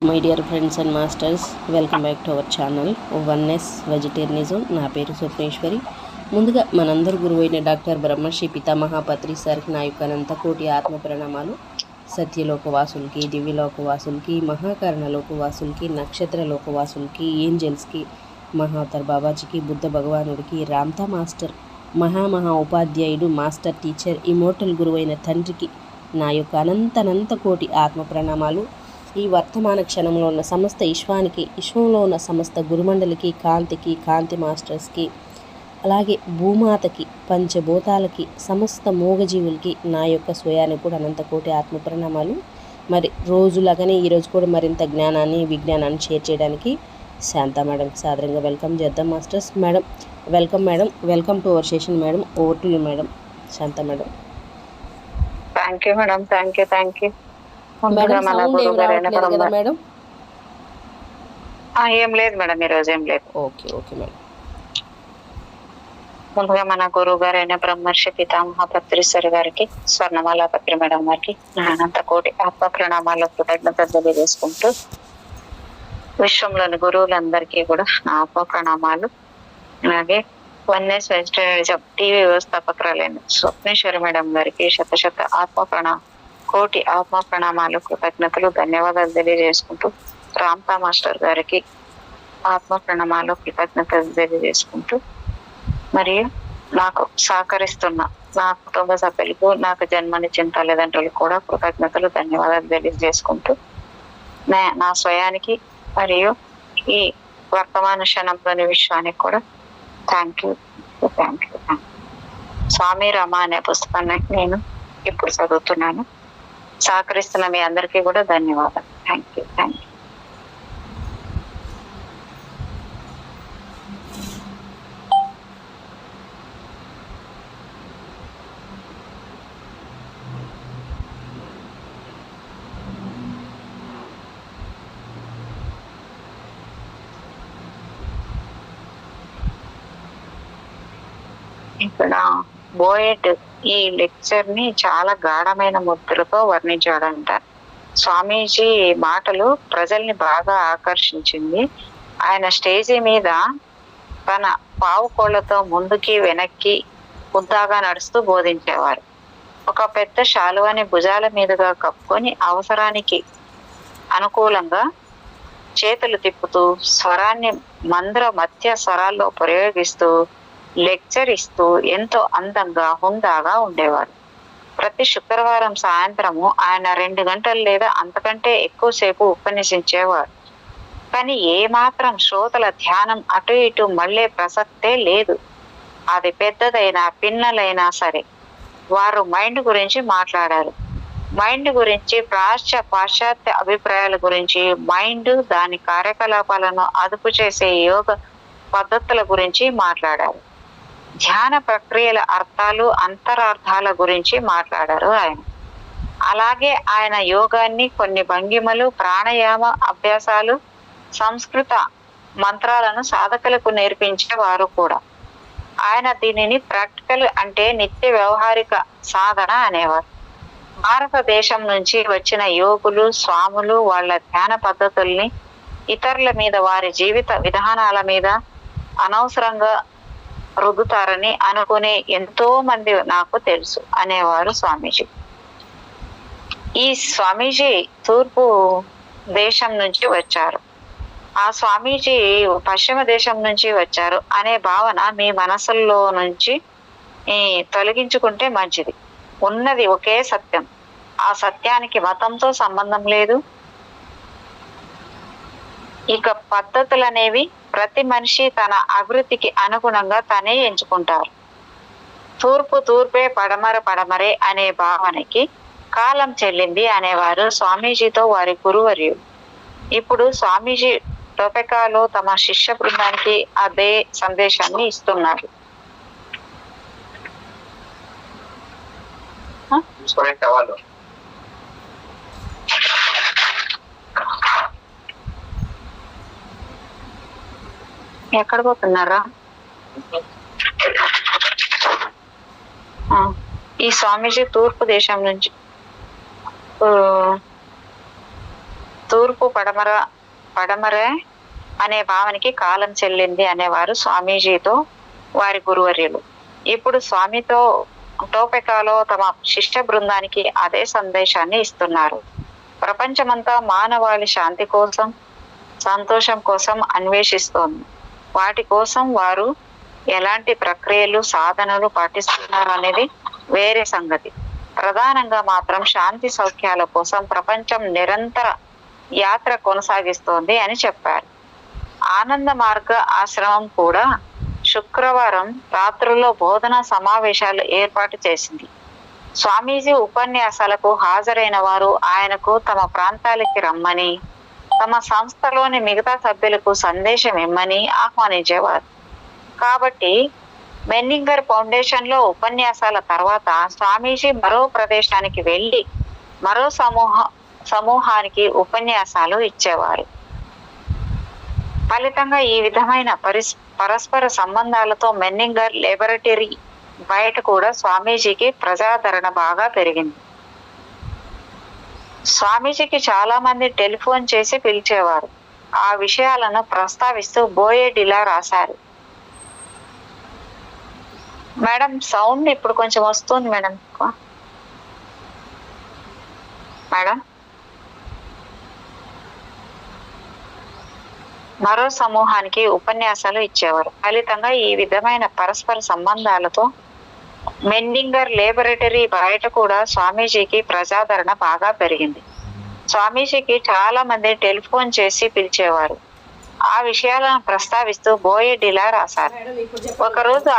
My dear friends and masters, welcome back to our channel oneness vegetarianism. నా పేరు స్వప్నేశ్వరి. ముందుగా మనందరు గురువైన డాక్టర్ బ్రహ్మశ్రీ పితామహాపత్రి సార్కి నా యొక్క అనంతకోటి ఆత్మ ప్రణామాలు. సత్యలోకవాసులకి, దివ్యలోకవాసులకి, మహాకరణలోకవాసులకి, నక్షత్ర లోకవాసులకి, ఏంజల్స్కి, మహావతార్ బాబాజీకి, బుద్ధ భగవానుడికి, రామ్తా మాస్టర్, మహా ఉపాధ్యాయుడు, మాస్టర్ టీచర్, ఇమోర్టల్ గురువైన తండ్రికి నా యొక్క అనంత కోటి ఆత్మ ప్రణామాలు. ఈ వర్తమాన క్షణంలో ఉన్న సమస్త విశ్వంలో ఉన్న సమస్త గురుమండలికి, కాంతి మాస్టర్స్కి, అలాగే భూమాతకి, పంచభూతాలకి, సమస్త మూగజీవులకి నా యొక్క స్వయానికి కూడా అనంతకోటి ఆత్మ ప్రణామాలు. మరి రోజులాగానే ఈరోజు కూడా మరింత జ్ఞానాన్ని, విజ్ఞానాన్ని షేర్ చేయడానికి శాంత మేడంకి సాదరంగా వెల్కమ్ చేద్దాం. Masters madam, welcome madam, welcome to our session madam. Over to you madam. Shanta madam. Thank you madam, thank you. Madam ఏం లేదు మేడం, ఈరోజు ఏం లేదు. Okay madam. ముందుగా మన గురువు గారైన బ్రహ్మర్షి పితామహాపత్రి గారికి, స్వర్ణమాలాపత్రి మేడం గారికి నా అనంత కోటి ఆత్మ ప్రణామాలు, కృతజ్ఞతలు తెలియజేసుకుంటూ విశ్వంలోని గురువులందరికీ కూడా నా ఆత్మ ప్రణామాలు. అలాగే oneness vegetarianism TV వ్యవస్థాపకురాలైన Swapneshwari madam గారికి శత కోటి ఆత్మ ప్రణామాలు, కృతజ్ఞతలు, ధన్యవాదాలు తెలియజేసుకుంటూ రామ్తా మాస్టర్ గారికి ఆత్మ ప్రణామాలు, కృతజ్ఞతలు తెలియజేసుకుంటూ మరియు నాకు సహకరిస్తున్న నా కుటుంబ సభ్యులకు, నాకు జన్మనిచ్చిన తల్లిదండ్రులకు కూడా కృతజ్ఞతలు, ధన్యవాదాలు తెలియజేసుకుంటూ నా స్వయానికి మరియు ఈ వర్తమాన క్షణంలోని విశ్వానికి కూడా థ్యాంక్ యూ. స్వామి రమ అనే పుస్తకాన్ని నేను ఇప్పుడు చదువుతున్నాను. సహకరిస్తున్న మీ అందరికీ కూడా ధన్యవాదాలు. Thank you. ఇక్కడ బోయెట్ ఈ లెక్చర్ ని చాలా గాఢమైన ముద్రతో వర్ణించాడంట. స్వామీజీ మాటలు ప్రజల్ని బాగా ఆకర్షించింది. ఆయన స్టేజీ మీద తన పావు కోళ్లతో ముందుకి వెనక్కి ముద్దాగా నడుస్తూ బోధించేవారు. ఒక పెద్ద శాలువాని భుజాల మీదుగా కప్పుకొని అవసరానికి అనుకూలంగా చేతులు తిప్పుతూ స్వరాన్ని మంద్ర మధ్య స్వరాల్లో ప్రయోగిస్తూ లెక్చర్ ఇస్తూ ఎంతో అందంగా హుందాగా ఉండేవారు. ప్రతి శుక్రవారం సాయంత్రము ఆయన 2 గంటలు లేదా అంతకంటే ఎక్కువసేపు ఉపన్యసించేవారు. కానీ ఏమాత్రం శ్రోతల ధ్యానం అటు ఇటు మళ్ళీ ప్రసక్తే లేదు. అది పెద్దదైనా పిన్నలైనా సరే వారు మైండ్ గురించి మాట్లాడారు. మైండ్ గురించి, పాశ్చాత్య అభిప్రాయాల గురించి, మైండ్ దాని కార్యకలాపాలను అదుపు చేసే యోగ పద్ధతుల గురించి మాట్లాడారు. ధ్యాన ప్రక్రియల అర్థాలు, అంతరార్థాల గురించి మాట్లాడారు ఆయన. అలాగే ఆయన యోగాన్ని, కొన్ని భంగిమలు, ప్రాణాయామ అభ్యాసాలు, సంస్కృత మంత్రాలను సాధకులకు నేర్పించేవారు కూడా. ఆయన దీనిని ప్రాక్టికల్ అంటే నిత్య వ్యవహారిక సాధన అనేవారు. భారతదేశం నుంచి వచ్చిన యోగులు, స్వాములు వాళ్ళ ధ్యాన పద్ధతుల్ని ఇతరుల మీద, వారి జీవిత విధానాల మీద అనవసరంగా రుద్దుతారని అనుకునే ఎంతో మంది నాకు తెలుసు అనేవారు స్వామీజీ. ఈ స్వామీజీ తూర్పు దేశం నుంచి వచ్చారు, ఆ స్వామీజీ పశ్చిమ దేశం నుంచి వచ్చారు అనే భావన మీ మనసుల్లో నుంచి తొలగించుకుంటే మంచిది. ఉన్నది ఒకే సత్యం. ఆ సత్యానికి మతంతో సంబంధం లేదు. ఇక పద్ధతులు అనేవి ప్రతి మనిషి తన అభివృద్ధికి అనుగుణంగా తనే ఎంచుకుంటారు. తూర్పే పడమరే అనే భావనకి కాలం చెల్లింది అనేవారు స్వామీజీతో వారి గురువర్యులు. ఇప్పుడు స్వామీజీ టొపెకాలో తమ శిష్య బృందానికి అదే సందేశాన్ని ఇస్తున్నారు. ఎక్కడ పోతున్నారా? ఈ స్వామీజీ తూర్పు తూర్పు పడమర పడమరే అనే భావనకి కాలం చెల్లింది అనేవారు స్వామీజీతో వారి గురువర్యులు. ఇప్పుడు స్వామితో టోపెకాలో తమ శిష్య బృందానికి అదే సందేశాన్ని ఇస్తున్నారు. ప్రపంచమంతా మానవాళి శాంతి కోసం, సంతోషం కోసం అన్వేషిస్తోంది. వాటి కోసం వారు ఎలాంటి ప్రక్రియలు, సాధనలు పాటిస్తున్నారు అనేది వేరే సంగతి. ప్రధానంగా మాత్రం శాంతి సౌఖ్యాల కోసం ప్రపంచం నిరంతర యాత్ర కొనసాగిస్తోంది అని చెప్పారు. ఆనంద మార్గ ఆశ్రమం కూడా శుక్రవారం రాత్రుల్లో బోధనా సమావేశాలు ఏర్పాటు చేసింది. స్వామీజీ ఉపన్యాసాలకు హాజరైన వారు ఆయనకు తమ ప్రాంతాలకి రమ్మని, తమ సంస్థలోని మిగతా సభ్యులకు సందేశం ఇమ్మని ఆహ్వానించేవారు. కాబట్టి మెన్నింగర్ ఫౌండేషన్ లో ఉపన్యాసాల తర్వాత స్వామీజీ మరో ప్రదేశానికి వెళ్ళి మరో సమూహానికి ఉపన్యాసాలు ఇచ్చేవారు. ఫలితంగా ఈ విధమైన పరస్పర సంబంధాలతో మెన్నింగర్ లేబొరేటరీ బయట కూడా స్వామీజీకి ప్రజాదరణ బాగా పెరిగింది. స్వామీజీకి చాలా మంది టెలిఫోన్ చేసి పిలిచేవారు. ఆ విషయాలను ప్రస్తావిస్తూ బోయేడిలా రాశారు. మేడం సౌండ్ ఇప్పుడు కొంచెం వస్తుంది మేడం. మేడం మరో సమూహానికి ఉపన్యాసాలు ఇచ్చేవారు. ఫలితంగా ఈ విధమైన పరస్పర సంబంధాలతో మెన్నింగర్ లేబొరేటరీ బయట కూడా స్వామీజీకి ప్రజాదరణ బాగా పెరిగింది. స్వామీజీకి చాలా మంది టెలిఫోన్ చేసి పిలిచేవారు. ఆ విషయాలను ప్రస్తావిస్తూ బోయేడిలా రాశారు. ఒకరోజు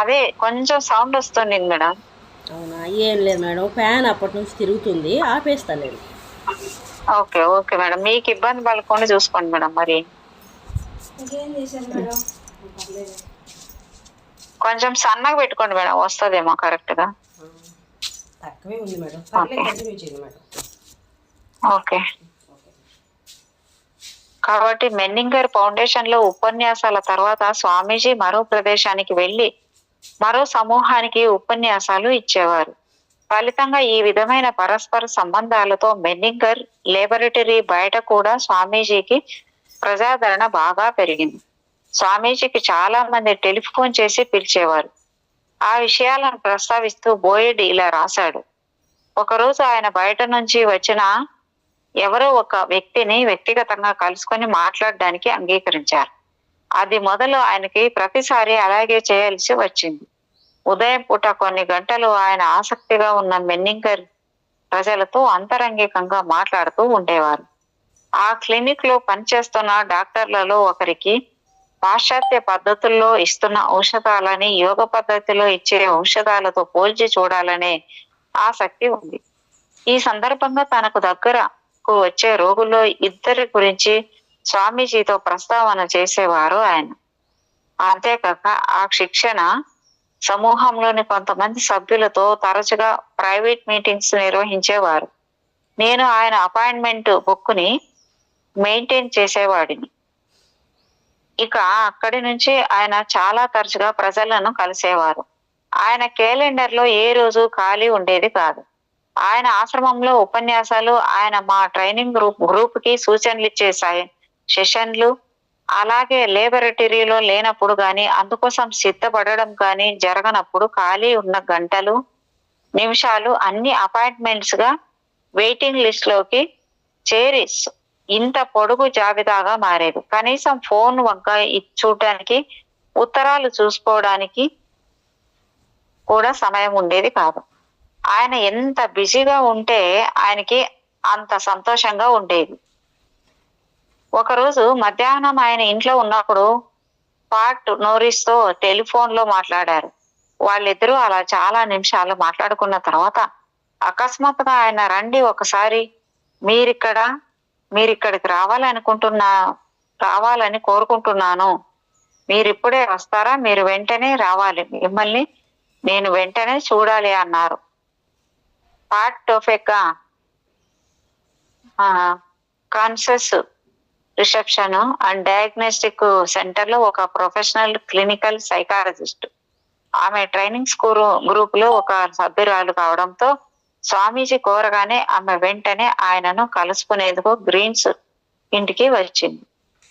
అదే కొంచెం సౌండ్ వస్తుంది మేడం. అవునా, ఏం లేదు మేడం, ఫ్యాన్ అప్పటి నుంచి తిరుగుతుంది, ఆపేస్తాను. ఓకే ఓకే మేడం, మీకు ఇబ్బంది పడకుండా చూసుకోండి మేడం. మరి కొంచెం సన్నగా పెట్టుకోండి మేడం, వస్తుందేమో కరెక్ట్ గా. తక్కువే ఉంది మేడం. ఓకే. కాబట్టి మెన్నింగర్ ఫౌండేషన్ లో ఉపన్యాసాల తర్వాత స్వామీజీ మరో ప్రదేశానికి వెళ్ళి మరో సమూహానికి ఉపన్యాసాలు ఇచ్చేవారు. ఫలితంగా ఈ విధమైన పరస్పర సంబంధాలతో మెన్నింగర్ లేబొరేటరీ బయట కూడా స్వామీజీకి ప్రజాదరణ బాగా పెరిగింది. స్వామీజీకి చాలా మంది టెలిఫోన్ చేసి పిలిచేవారు. ఆ విషయాలను ప్రస్తావిస్తూ బోయెడ్ ఇలా రాశాడు. ఒకరోజు ఆయన బయట నుంచి వచ్చిన ఎవరో ఒక వ్యక్తిని వ్యక్తిగతంగా కలుసుకొని మాట్లాడడానికి అంగీకరించారు. అది మొదలు ఆయనకి ప్రతిసారి అలాగే చేయాల్సి వచ్చింది. ఉదయం పూట కొన్ని గంటలు ఆయన ఆసక్తిగా ఉన్న మెన్నింగర్ ప్రజలతో అంతరంగికంగా మాట్లాడుతూ ఉండేవారు. ఆ క్లినిక్ లో పనిచేస్తున్న డాక్టర్లలో ఒకరికి పాశ్చాత్య పద్ధతుల్లో ఇస్తున్న ఔషధాలని యోగ పద్ధతిలో ఇచ్చే ఔషధాలతో పోల్చి చూడాలనే ఆసక్తి ఉంది. ఈ సందర్భంగా తనకు దగ్గరకు వచ్చే రోగుల్లో ఇద్దరి గురించి స్వామీజీతో ప్రస్తావన చేసేవారు ఆయన. అంతేకాక ఆ శిక్షణ సమూహంలోని కొంతమంది సభ్యులతో తరచుగా ప్రైవేట్ మీటింగ్స్ నిర్వహించేవారు. నేను ఆయన అపాయింట్మెంట్ బుక్ ని మెయింటైన్ చేసేవాడిని. ఇక అక్కడి నుంచి ఆయన చాలా తరచుగా ప్రజలను కలిసేవారు. ఆయన క్యాలెండర్ లో ఏ రోజు ఖాళీ ఉండేది కాదు. ఆయన ఆశ్రమంలో ఉపన్యాసాలు, ఆయన మా ట్రైనింగ్ గ్రూప్ కి సూచనలు ఇచ్చే సెషన్లు, అలాగే లేబొరేటరీలో లేనప్పుడు గాని అందుకోసం సిద్ధపడడం గాని జరగనప్పుడు ఖాళీ ఉన్న గంటలు, నిమిషాలు అన్ని అపాయింట్మెంట్స్ గా వెయిటింగ్ లిస్ట్ లోకి చేరి ఇంత పొడుగు జాబితాగా మారేది. కనీసం ఫోన్ వంక చూడడానికి, ఉత్తరాలు చూసుకోవడానికి కూడా సమయం ఉండేది కాదు. ఆయన ఎంత బిజీగా ఉంటే ఆయనకి అంత సంతోషంగా ఉండేది. ఒకరోజు మధ్యాహ్నం ఆయన ఇంట్లో ఉన్నప్పుడు పాట్ నోరిస్ తో టెలిఫోన్ లో మాట్లాడారు. వాళ్ళిద్దరూ అలా చాలా నిమిషాలు మాట్లాడుకున్న తర్వాత అకస్మాత్తుగా ఆయన, రండి ఒకసారి, మీరిక్కడికి రావాలని కోరుకుంటున్నాను. మీరిప్పుడే వస్తారా? మీరు వెంటనే రావాలి, మిమ్మల్ని నేను వెంటనే చూడాలి అన్నారు. పాట్ టోఫెకా కాన్సెస్ రిసెప్షన్ అండ్ డయాగ్నోస్టిక్ సెంటర్ లో ఒక ప్రొఫెషనల్ క్లినికల్ సైకాలజిస్ట్. ఆమె ట్రైనింగ్ గ్రూప్ లో ఒక సభ్యురాలు కావడంతో స్వామీజీ కోరగానే ఆమె వెంటనే ఆయనను కలుసుకునేందుకు గ్రీన్స్ ఇంటికి వచ్చింది.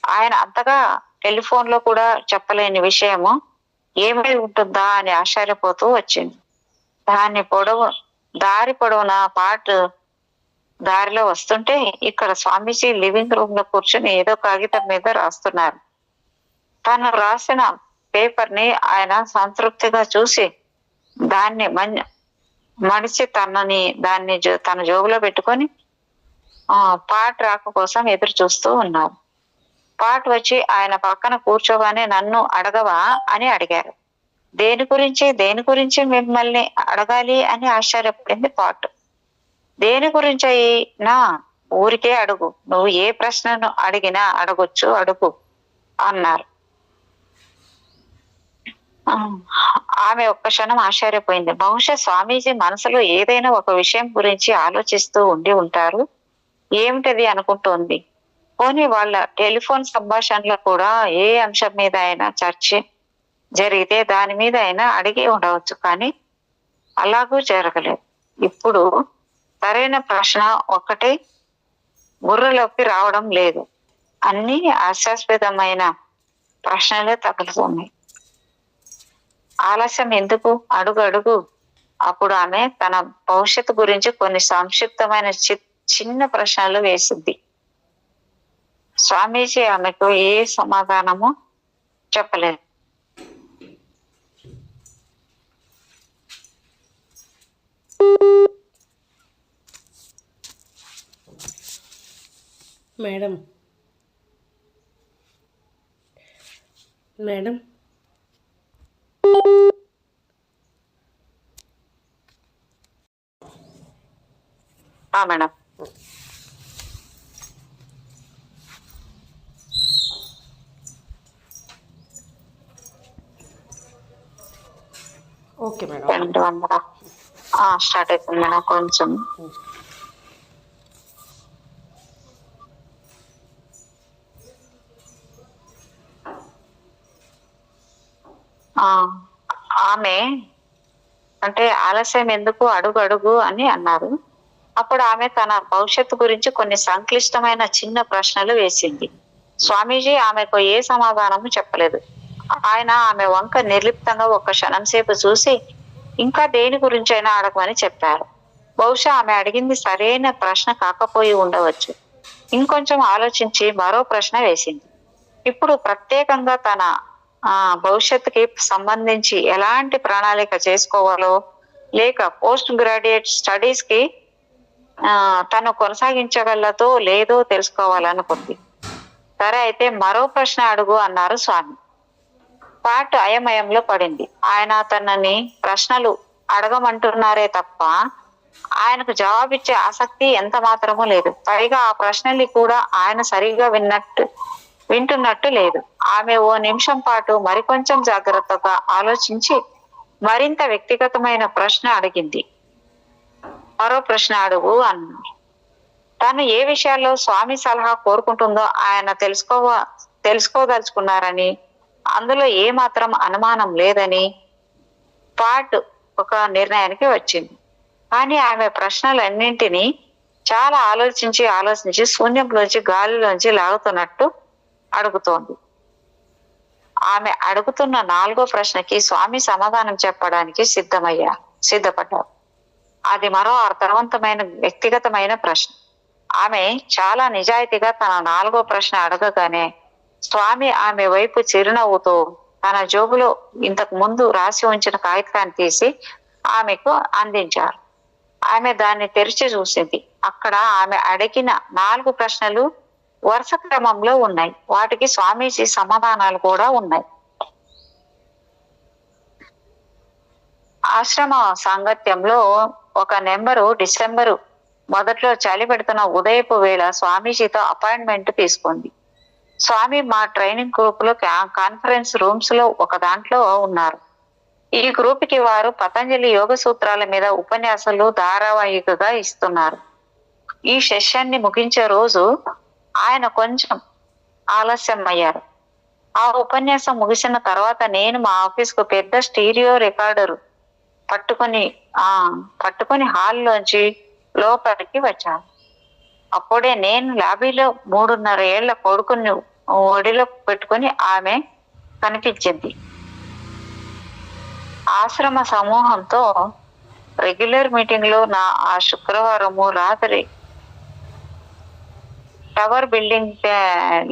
ఆయన అంతగా టెలిఫోన్ లో కూడా చెప్పలేని విషయము ఏమై ఉంటుందా అని ఆశ్చర్యపోతూ వచ్చింది. దారి పొడవున పాటు దారిలో వస్తుంటే ఇక్కడ స్వామీజీ లివింగ్ రూమ్ లో కూర్చుని ఏదో కాగితం మీద రాస్తున్నారు. తను రాసిన పేపర్ ని ఆయన సంతృప్తిగా చూసి దాన్ని మడిచి తన జోబులో పెట్టుకొని పాట్ రాక కోసం ఎదురు చూస్తూ ఉన్నారు. పాట్ వచ్చి ఆయన పక్కన కూర్చోగానే నన్ను అడగవా అని అడిగారు. దేని గురించి మిమ్మల్ని అడగాలి అని ఆశ్చర్యపడింది పాట్. దేని గురించి అయినా ఊరికే అడుగు, నువ్వు ఏ ప్రశ్నను అడిగినా అడగొచ్చు, అడుగు అన్నారు. ఆమె ఒక్క క్షణం ఆశ్చర్యపోయింది. బహుశా స్వామీజీ మనసులో ఏదైనా ఒక విషయం గురించి ఆలోచిస్తూ ఉండి ఉంటారు. ఏమిటది అనుకుంటోంది. పోనీ వాళ్ళ టెలిఫోన్ సంభాషణలో కూడా ఏ అంశం మీద అయినా చర్చ జరిగితే దాని మీద అయినా అడిగి ఉండవచ్చు, కానీ అలాగూ జరగలేదు. ఇప్పుడు సరైన ప్రశ్న ఒక్కటే బుర్రలోకి రావడం లేదు. అన్ని అశాశ్వతమైన ప్రశ్నలే తగులుతున్నాయి. ఆలస్యం ఎందుకు, అడుగు అడుగు. అప్పుడు ఆమె తన భవిష్యత్తు గురించి కొన్ని సంక్షిప్తమైన చిన్న ప్రశ్నలు వేసింది. స్వామీజీ ఆమెకు ఏ సమాధానము చెప్పలేదు. Madam madam madam okay madam. 200 start అవుతుంది మేడం. కొంచెం ఆమె అంటే ఆలస్యం ఎందుకు, అడుగు అడుగు అని అన్నారు. అప్పుడు ఆమె తన భవిష్యత్తు గురించి కొన్ని సంక్లిష్టమైన చిన్న ప్రశ్నలు వేసింది. స్వామీజీ ఆమెకు ఏ సమాధానము చెప్పలేదు. ఆయన ఆమె వంక నిర్లిప్తంగా ఒక్క క్షణం సేపు చూసి ఇంకా దేని గురించి అయినా అడగమని చెప్పారు. బహుశా ఆమె అడిగింది సరైన ప్రశ్న కాకపోయి ఉండవచ్చు. ఇంకొంచెం ఆలోచించి మరో ప్రశ్న వేసింది. ఇప్పుడు ప్రత్యేకంగా తన భవిష్యత్తుకి సంబంధించి ఎలాంటి ప్రణాళిక చేసుకోవాలో, లేక పోస్ట్ గ్రాడ్యుయేట్ స్టడీస్ కి తను కొనసాగించగలదో లేదో తెలుసుకోవాలనుకుంది. సరే అయితే మరో ప్రశ్న అడుగు అన్నారు స్వామి. పాట్ అయమయంలో పడింది. ఆయన తనని ప్రశ్నలు అడగమంటున్నారే తప్ప ఆయనకు జవాబిచ్చే ఆసక్తి ఎంత మాత్రమూ లేదు. పైగా ఆ ప్రశ్నలు కూడా ఆయన సరిగా వింటున్నట్టు లేదు. ఆమె ఓ నిమిషం పాటు మరికొంచెం జాగ్రత్తగా ఆలోచించి మరింత వ్యక్తిగతమైన ప్రశ్న అడిగింది. మరో ప్రశ్న అడుగు అన్నారు. తను ఏ విషయాల్లో స్వామి సలహా కోరుకుంటుందో ఆయన తెలుసుకోదలుచుకున్నారని, అందులో ఏ మాత్రం అనుమానం లేదని పాట్ ఒక నిర్ణయానికి వచ్చింది. కానీ ఆమె ప్రశ్నలన్నింటినీ చాలా ఆలోచించి శూన్యంలోంచి గాలిలోంచి లాగుతున్నట్టు అడుగుతోంది. ఆమె అడుగుతున్న 4వ ప్రశ్నకి స్వామి సమాధానం చెప్పడానికి సిద్ధపడ్డారు. అది మరో అర్థవంతమైన వ్యక్తిగతమైన ప్రశ్న. ఆమె చాలా నిజాయితీగా తన 4వ ప్రశ్న అడగగానే స్వామి ఆమె వైపు చిరునవ్వుతో తన జోబులో ఇంతకు ముందు రాసి ఉంచిన కాగితాన్ని తీసి ఆమెకు అందించారు. ఆమె దాన్ని తెరిచి చూసింది. అక్కడ ఆమె అడిగిన 4 ప్రశ్నలు వరుస క్రమంలో ఉన్నాయి. వాటికి స్వామీజీ సమాధానాలు కూడా ఉన్నాయి. ఆశ్రమ సాంగత్యంలో ఒక నెంబరు డిసెంబరు మొదట్లో చలి పెడుతున్న ఉదయపు వేళ స్వామీజీతో అపాయింట్మెంట్ తీసుకుంది. స్వామి మా ట్రైనింగ్ గ్రూప్ లో కాన్ఫరెన్స్ రూమ్స్ లో ఒక దాంట్లో ఉన్నారు. ఈ గ్రూప్ కి వారు పతంజలి యోగ సూత్రాల మీద ఉపన్యాసాలు ధారావాహికగా ఇస్తున్నారు. ఈ సెషన్ ని ముగించే రోజు ఆయన కొంచెం ఆలస్యం అయ్యారు. ఆ ఉపన్యాసం ముగిసిన తర్వాత నేను మా ఆఫీస్ కు పెద్ద స్టీరియో రికార్డరు పట్టుకొని ఆ పట్టుకొని హాల్లోంచి లోపలికి వచ్చాను. అప్పుడే నేను లాబీలో 3.5 ఏళ్ల కొడుకుని ఒడిలో పెట్టుకొని ఆమె కనిపించింది. ఆశ్రమ సమూహంతో రెగ్యులర్ మీటింగ్ లో నా ఆ శుక్రవారము రాత్రి టవర్ బిల్డింగ్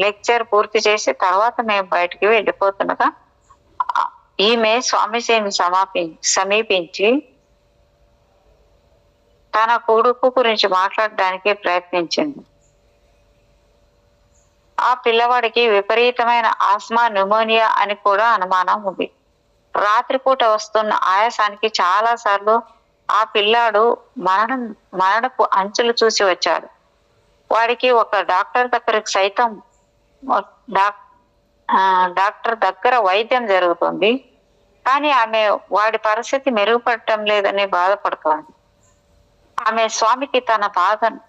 లెక్చర్ పూర్తి చేసి తర్వాత మేము బయటికి వెళ్ళిపోతుండగా ఈమె స్వామీజీని సమీపించి తన కొడుకు గురించి మాట్లాడడానికి ప్రయత్నించింది. ఆ పిల్లవాడికి విపరీతమైన ఆస్మా, న్యూమోనియా అని కూడా అనుమానం ఉంది. రాత్రిపూట వస్తున్న ఆయాసానికి చాలా సార్లు ఆ పిల్లాడు మరణపు అంచులు చూసి వచ్చాడు. వాడికి ఒక డాక్టర్ దగ్గరకు సైతం డాక్టర్ దగ్గర వైద్యం జరుగుతుంది, కానీ ఆమె వాడి పరిస్థితి మెరుగుపడటం లేదని బాధపడుతోంది. ఆమె స్వామికి తన బాధను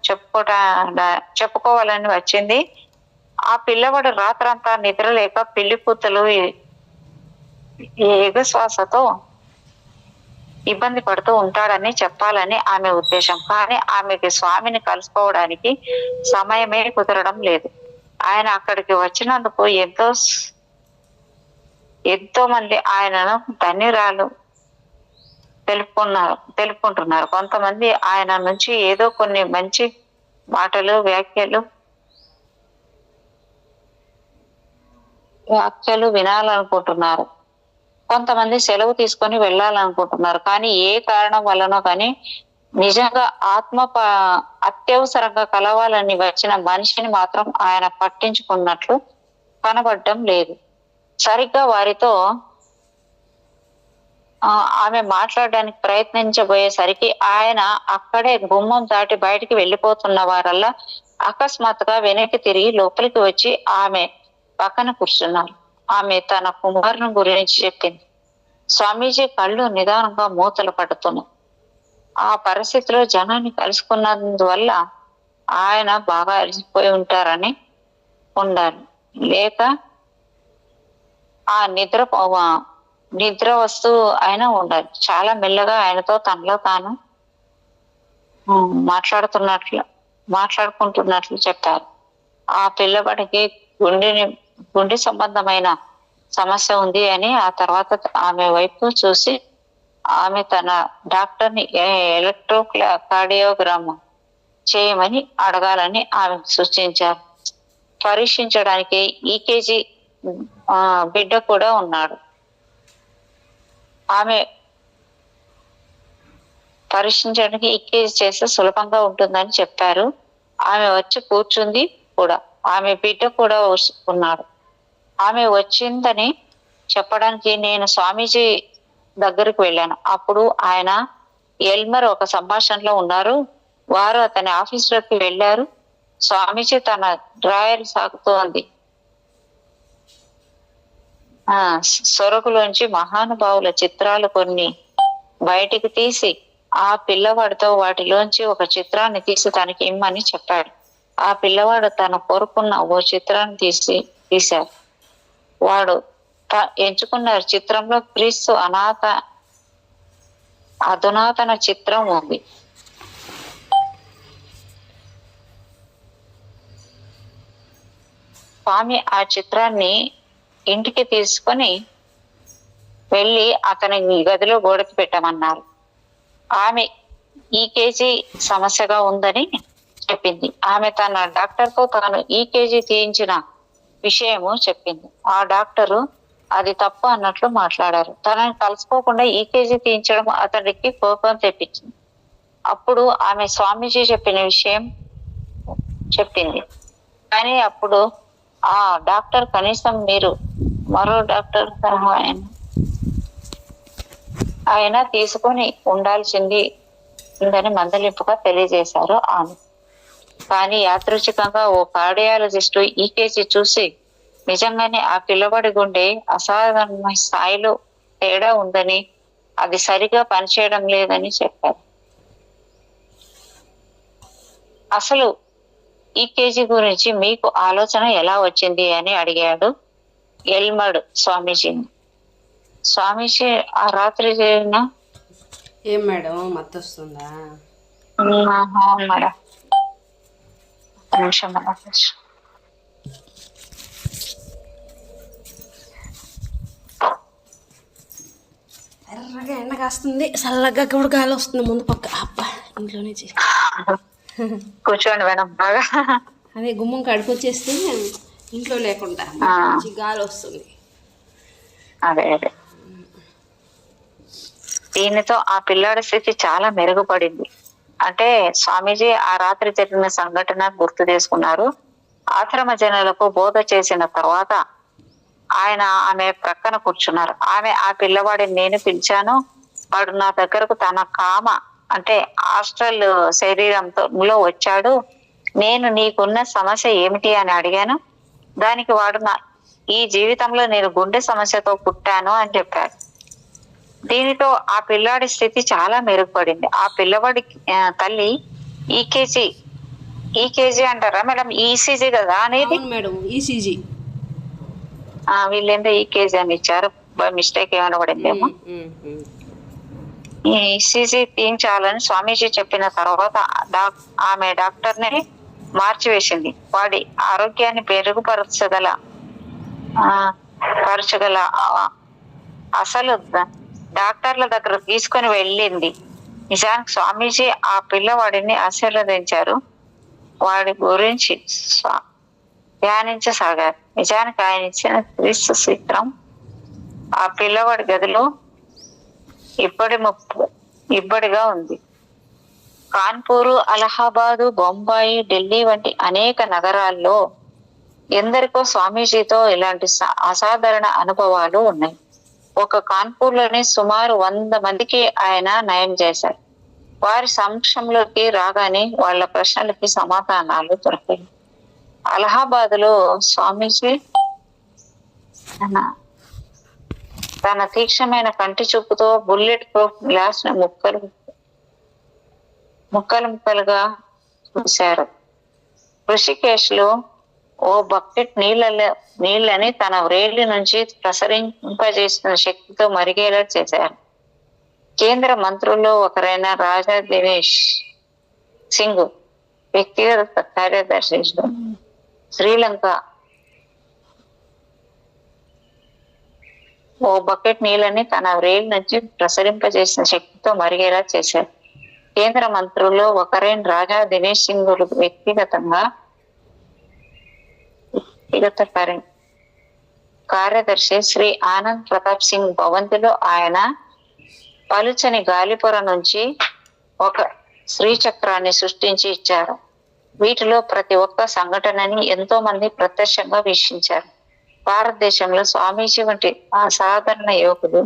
చెప్పుకోవాలని వచ్చింది. ఆ పిల్లవాడు రాత్రంతా నిద్రలేక పిల్లి కూతులు ఎగశ్వాసతో ఇబ్బంది పడుతూ ఉంటాడని చెప్పాలని ఆమె ఉద్దేశం. కానీ ఆమెకి స్వామిని కలుసుకోవడానికి సమయమే కుదరడం లేదు. ఆయన అక్కడికి వచ్చినందుకు ఎంతో మంది ఆయనను ధన్యరాలు తెలుపుకుంటున్నారు. కొంతమంది ఆయన నుంచి ఏదో కొన్ని మంచి మాటలు వ్యాఖ్యలు వినాలనుకుంటున్నారు. కొంతమంది సెలవు తీసుకొని వెళ్ళాలనుకుంటున్నారు. కానీ ఏ కారణం వల్లనో కానీ నిజంగా అత్యవసరంగా కలవాలని వచ్చిన మనిషిని మాత్రం ఆయన పట్టించుకున్నట్లు కనబడటం లేదు. సరిగ్గా వారితో ఆమె మాట్లాడడానికి ప్రయత్నించబోయేసరికి ఆయన అక్కడే గుమ్మం దాటి బయటికి వెళ్ళిపోతున్న వారల్లా అకస్మాత్తుగా వెనక్కి తిరిగి లోపలికి వచ్చి ఆమె పక్కన కూర్చున్నారు. ఆమె తన కుమారుని గురించి చెప్పింది. స్వామీజీ కళ్ళు నిదానంగా మూతలు పడుతున్నాయి. ఆ పరిస్థితిలో జనాన్ని కలుసుకున్నందువల్ల ఆయన బాగా అలసిపోయి ఉంటారని ఉండాలి, లేక ఆ నిద్ర వస్తూ అయినా ఉండాలి. చాలా మెల్లగా ఆయనతో తనలో తాను మాట్లాడుకుంటున్నట్లు చెప్పారు. ఆ పిల్లవాడికి గుండె సంబంధమైన సమస్య ఉంది అని, ఆ తర్వాత ఆమె వైపు చూసి ఆమె తన డాక్టర్ని కార్డియోగ్రామ్ చేయమని అడగాలని ఆమె సూచించారు. పరీక్షించడానికి ఈకేజీ బిడ్డ కూడా ఉన్నాడు. ఆమె పరీక్షించడానికి ఈకేజీ చేస్తే సులభంగా ఉంటుందని చెప్పారు. ఆమె వచ్చి కూర్చుంది కూడా. ఆమె బిడ్డ కూడా ఉన్నాడు. ఆమె వచ్చిందని చెప్పడానికి నేను స్వామీజీ దగ్గరికి వెళ్ళాను. అప్పుడు ఆయన ఎల్మర్ ఒక సంభాషణలో ఉన్నారు. వారు అతని ఆఫీసులోకి వెళ్ళారు. స్వామీజీ తన డ్రాయర్ సాగుతోంది. సొరగులోంచి మహానుభావుల చిత్రాలు కొన్ని బయటికి తీసి ఆ పిల్లవాడితో వాటిలోంచి ఒక చిత్రాన్ని తీసి తనకి ఇమ్మని చెప్పాడు. ఆ పిల్లవాడు తను కోరుకున్న ఓ చిత్రాన్ని తీశారు. వాడు ఎంచుకున్న చిత్రంలో క్రీస్తు అధునాతన చిత్రం ఉంది. స్వామి ఆ చిత్రాన్ని ఇంటికి తీసుకొని వెళ్ళి అతని గదిలో గోడకి పెట్టమన్నారు. ఆమె ఈకేజీ సమస్యగా ఉందని చెప్పింది. ఆమె తన డాక్టర్తో తాను ఈకేజీ తీయించిన విషయము చెప్పింది. ఆ డాక్టరు అది తప్పు అన్నట్లు మాట్లాడారు. తనని కలుసుకోకుండా ఈకేజీ తీయించడం అతడికి కోపం తెప్పించింది. అప్పుడు ఆమె స్వామీజీ చెప్పిన విషయం చెప్పింది. కానీ అప్పుడు ఆ డాక్టర్ కనీసం మీరు మరో డాక్టర్ సలహా ఆయన తీసుకొని ఉండాల్సింది ఉందని మందలింపుగా తెలియజేశారు ఆమె. కానీ యాదృచ్ఛికంగా ఓ కార్డియాలజిస్టు ఈకేజీ చూసి నిజంగానే ఆ పిల్లవాడి గుండె అసాధారణ స్థాయిలో తేడా ఉందని, అది సరిగా పనిచేయడం లేదని చెప్పారు. అసలు ఈకేజీ గురించి మీకు ఆలోచన ఎలా వచ్చింది అని అడిగాడు ఎల్మర్డ్ స్వామీజీని. స్వామీజీ ఆ రాత్రి జరిగిన ఏం మేడం మత్తు వస్తుందా? అవును మేడం. ఒక్క నిమిషం మేడం. ఎర్రగా ఎండ కాస్తుంది, చల్లగా కూడా గాలి వస్తుంది ముందు పక్క. అబ్బా ఇంట్లో నుంచి కూర్చోండి మేడం. బాగా అదే గుమ్మం కడుపు వచ్చేస్తే ఇంట్లో లేకుండా మంచి గాలి వస్తుంది. అదే అదే దీనితో ఆ పిల్లాడి స్థితి చాలా మెరుగుపడింది. అంటే స్వామీజీ ఆ రాత్రి జరిగిన సంఘటన గుర్తు చేసుకున్నారు. ఆశ్రమ జనులకు బోధ చేసిన తర్వాత ఆయన ఆమె ప్రక్కన కూర్చున్నారు. ఆమె ఆ పిల్లవాడిని నేను పిలిచాను, వాడు నా దగ్గరకు తన కామ అంటే హాస్టల్ శరీరంలో వచ్చాడు. నేను నీకున్న సమస్య ఏమిటి అని అడిగాను. దానికి వాడు ఈ జీవితంలో నేను గుండె సమస్యతో పుట్టాను అని చెప్పాడు. దీనితో ఆ పిల్లాడి స్థితి చాలా మెరుగుపడింది. ఆ పిల్లవాడి తల్లి ఈకేజీ అంటారా మేడం? ఈసీజీ కదా అనేది మేడం, ఈసీజీ. వీళ్ళేందో ఈకేజీ అని ఇచ్చారు, మిస్టేక్ ఏమైనా పడిందేమో. ఈ ఈసీజీ తీయించాలని స్వామీజీ చెప్పిన తర్వాత ఆమె డాక్టర్ని మార్చివేసింది. వాడి ఆరోగ్యాన్ని మెరుగుపరచగల అసలు డాక్టర్ల దగ్గర తీసుకొని వెళ్ళింది. నిజానికి స్వామీజీ ఆ పిల్లవాడిని ఆశీర్వదించారు. వాడి గురించి ధ్యానించసాగారు. నిజానికి ఆయన ఇచ్చిన క్రీస్తు చిత్రం ఆ పిల్లవాడి గదిలో ఇబ్బడిగా ఉంది. కాన్పూరు, అలహాబాదు, బొంబాయి, ఢిల్లీ వంటి అనేక నగరాల్లో ఎందరికో స్వామీజీతో ఇలాంటి అసాధారణ అనుభవాలు ఉన్నాయి. ఒక కాన్పూర్లోని సుమారు 100 మందికి ఆయన నయం చేశారు. వారి సమక్షంలోకి రాగానే వాళ్ళ ప్రశ్నలకి సమాధానాలు దొరికాయి. అలహాబాద్ లో స్వామీజీ తన తీక్షణమైన కంటి చూపుతో బుల్లెట్ ప్రూఫ్ గ్లాస్ ను ముక్కలుగా చూశారు. ఋషికేశ్ లో ఓ బకెట్ నీళ్ళని తన వ్రేళ్ల నుంచి ప్రసరింపజేసిన శక్తితో మరిగేలా చేశారు. కేంద్ర మంత్రుల్లో ఒకరైన రాజా దినేష్ సింగ్ వ్యక్తిగత కార్యదర్శి శ్రీలంక ఓ బకెట్ నీళ్ళని తన వ్రేళ్ల నుంచి ప్రసరింపజేసిన శక్తితో మరిగేలా చేశారు. కేంద్ర మంత్రుల్లో ఒకరైన రాజా దినేష్ సింగ్ వ్యక్తిగత కార్యదర్శి శ్రీ ఆనంద్ ప్రతాప్ సింగ్ భవంతిలో ఆయన పలుచని గాలిపొర నుంచి ఒక శ్రీచక్రాన్ని సృష్టించి ఇచ్చారు. వీటిలో ప్రతి ఒక్క సంఘటనని ఎంతో మంది ప్రత్యక్షంగా వీక్షించారు. భారతదేశంలో స్వామీజీ వంటి అసాధారణ యువకులు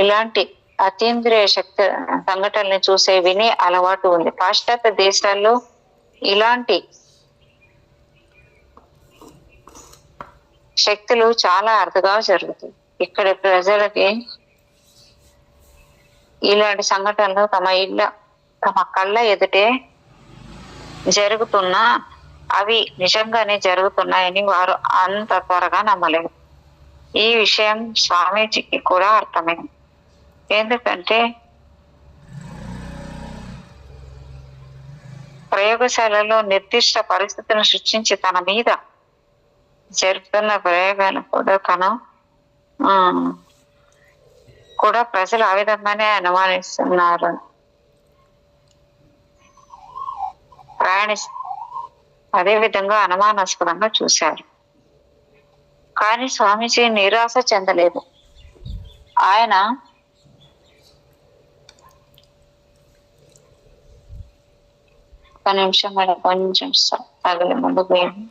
ఇలాంటి అతీంద్రియ శక్తి సంఘటనల్ని చూసే వినే అలవాటు ఉంది. పాశ్చాత్య దేశాల్లో ఇలాంటి శక్తులు చాలా అరుదుగా జరుగుతాయి. ఇక్కడి ప్రజలకి ఇలాంటి సంఘటనలు తమ కళ్ళ ఎదుటే జరుగుతున్నా అవి నిజంగానే జరుగుతున్నాయని వారు అంత త్వరగా నమ్మలేరు. ఈ విషయం స్వామీజీకి కూడా అర్థమైంది. ఎందుకంటే ప్రయోగశాలలో నిర్దిష్ట పరిస్థితులను సృష్టించి తన మీద జరుగుతున్న ప్రయోగాలు కూడా ప్రజలు ఆ విధంగానే అనుమానిస్తున్నారు. అదే విధంగా అనుమానాస్పదంగా చూశారు. కానీ స్వామీజీ నిరాశ చెందలేదు. ఆయన ఒక నిమిషం మేడం, కొంచెం తగలి ముందు పోయింది.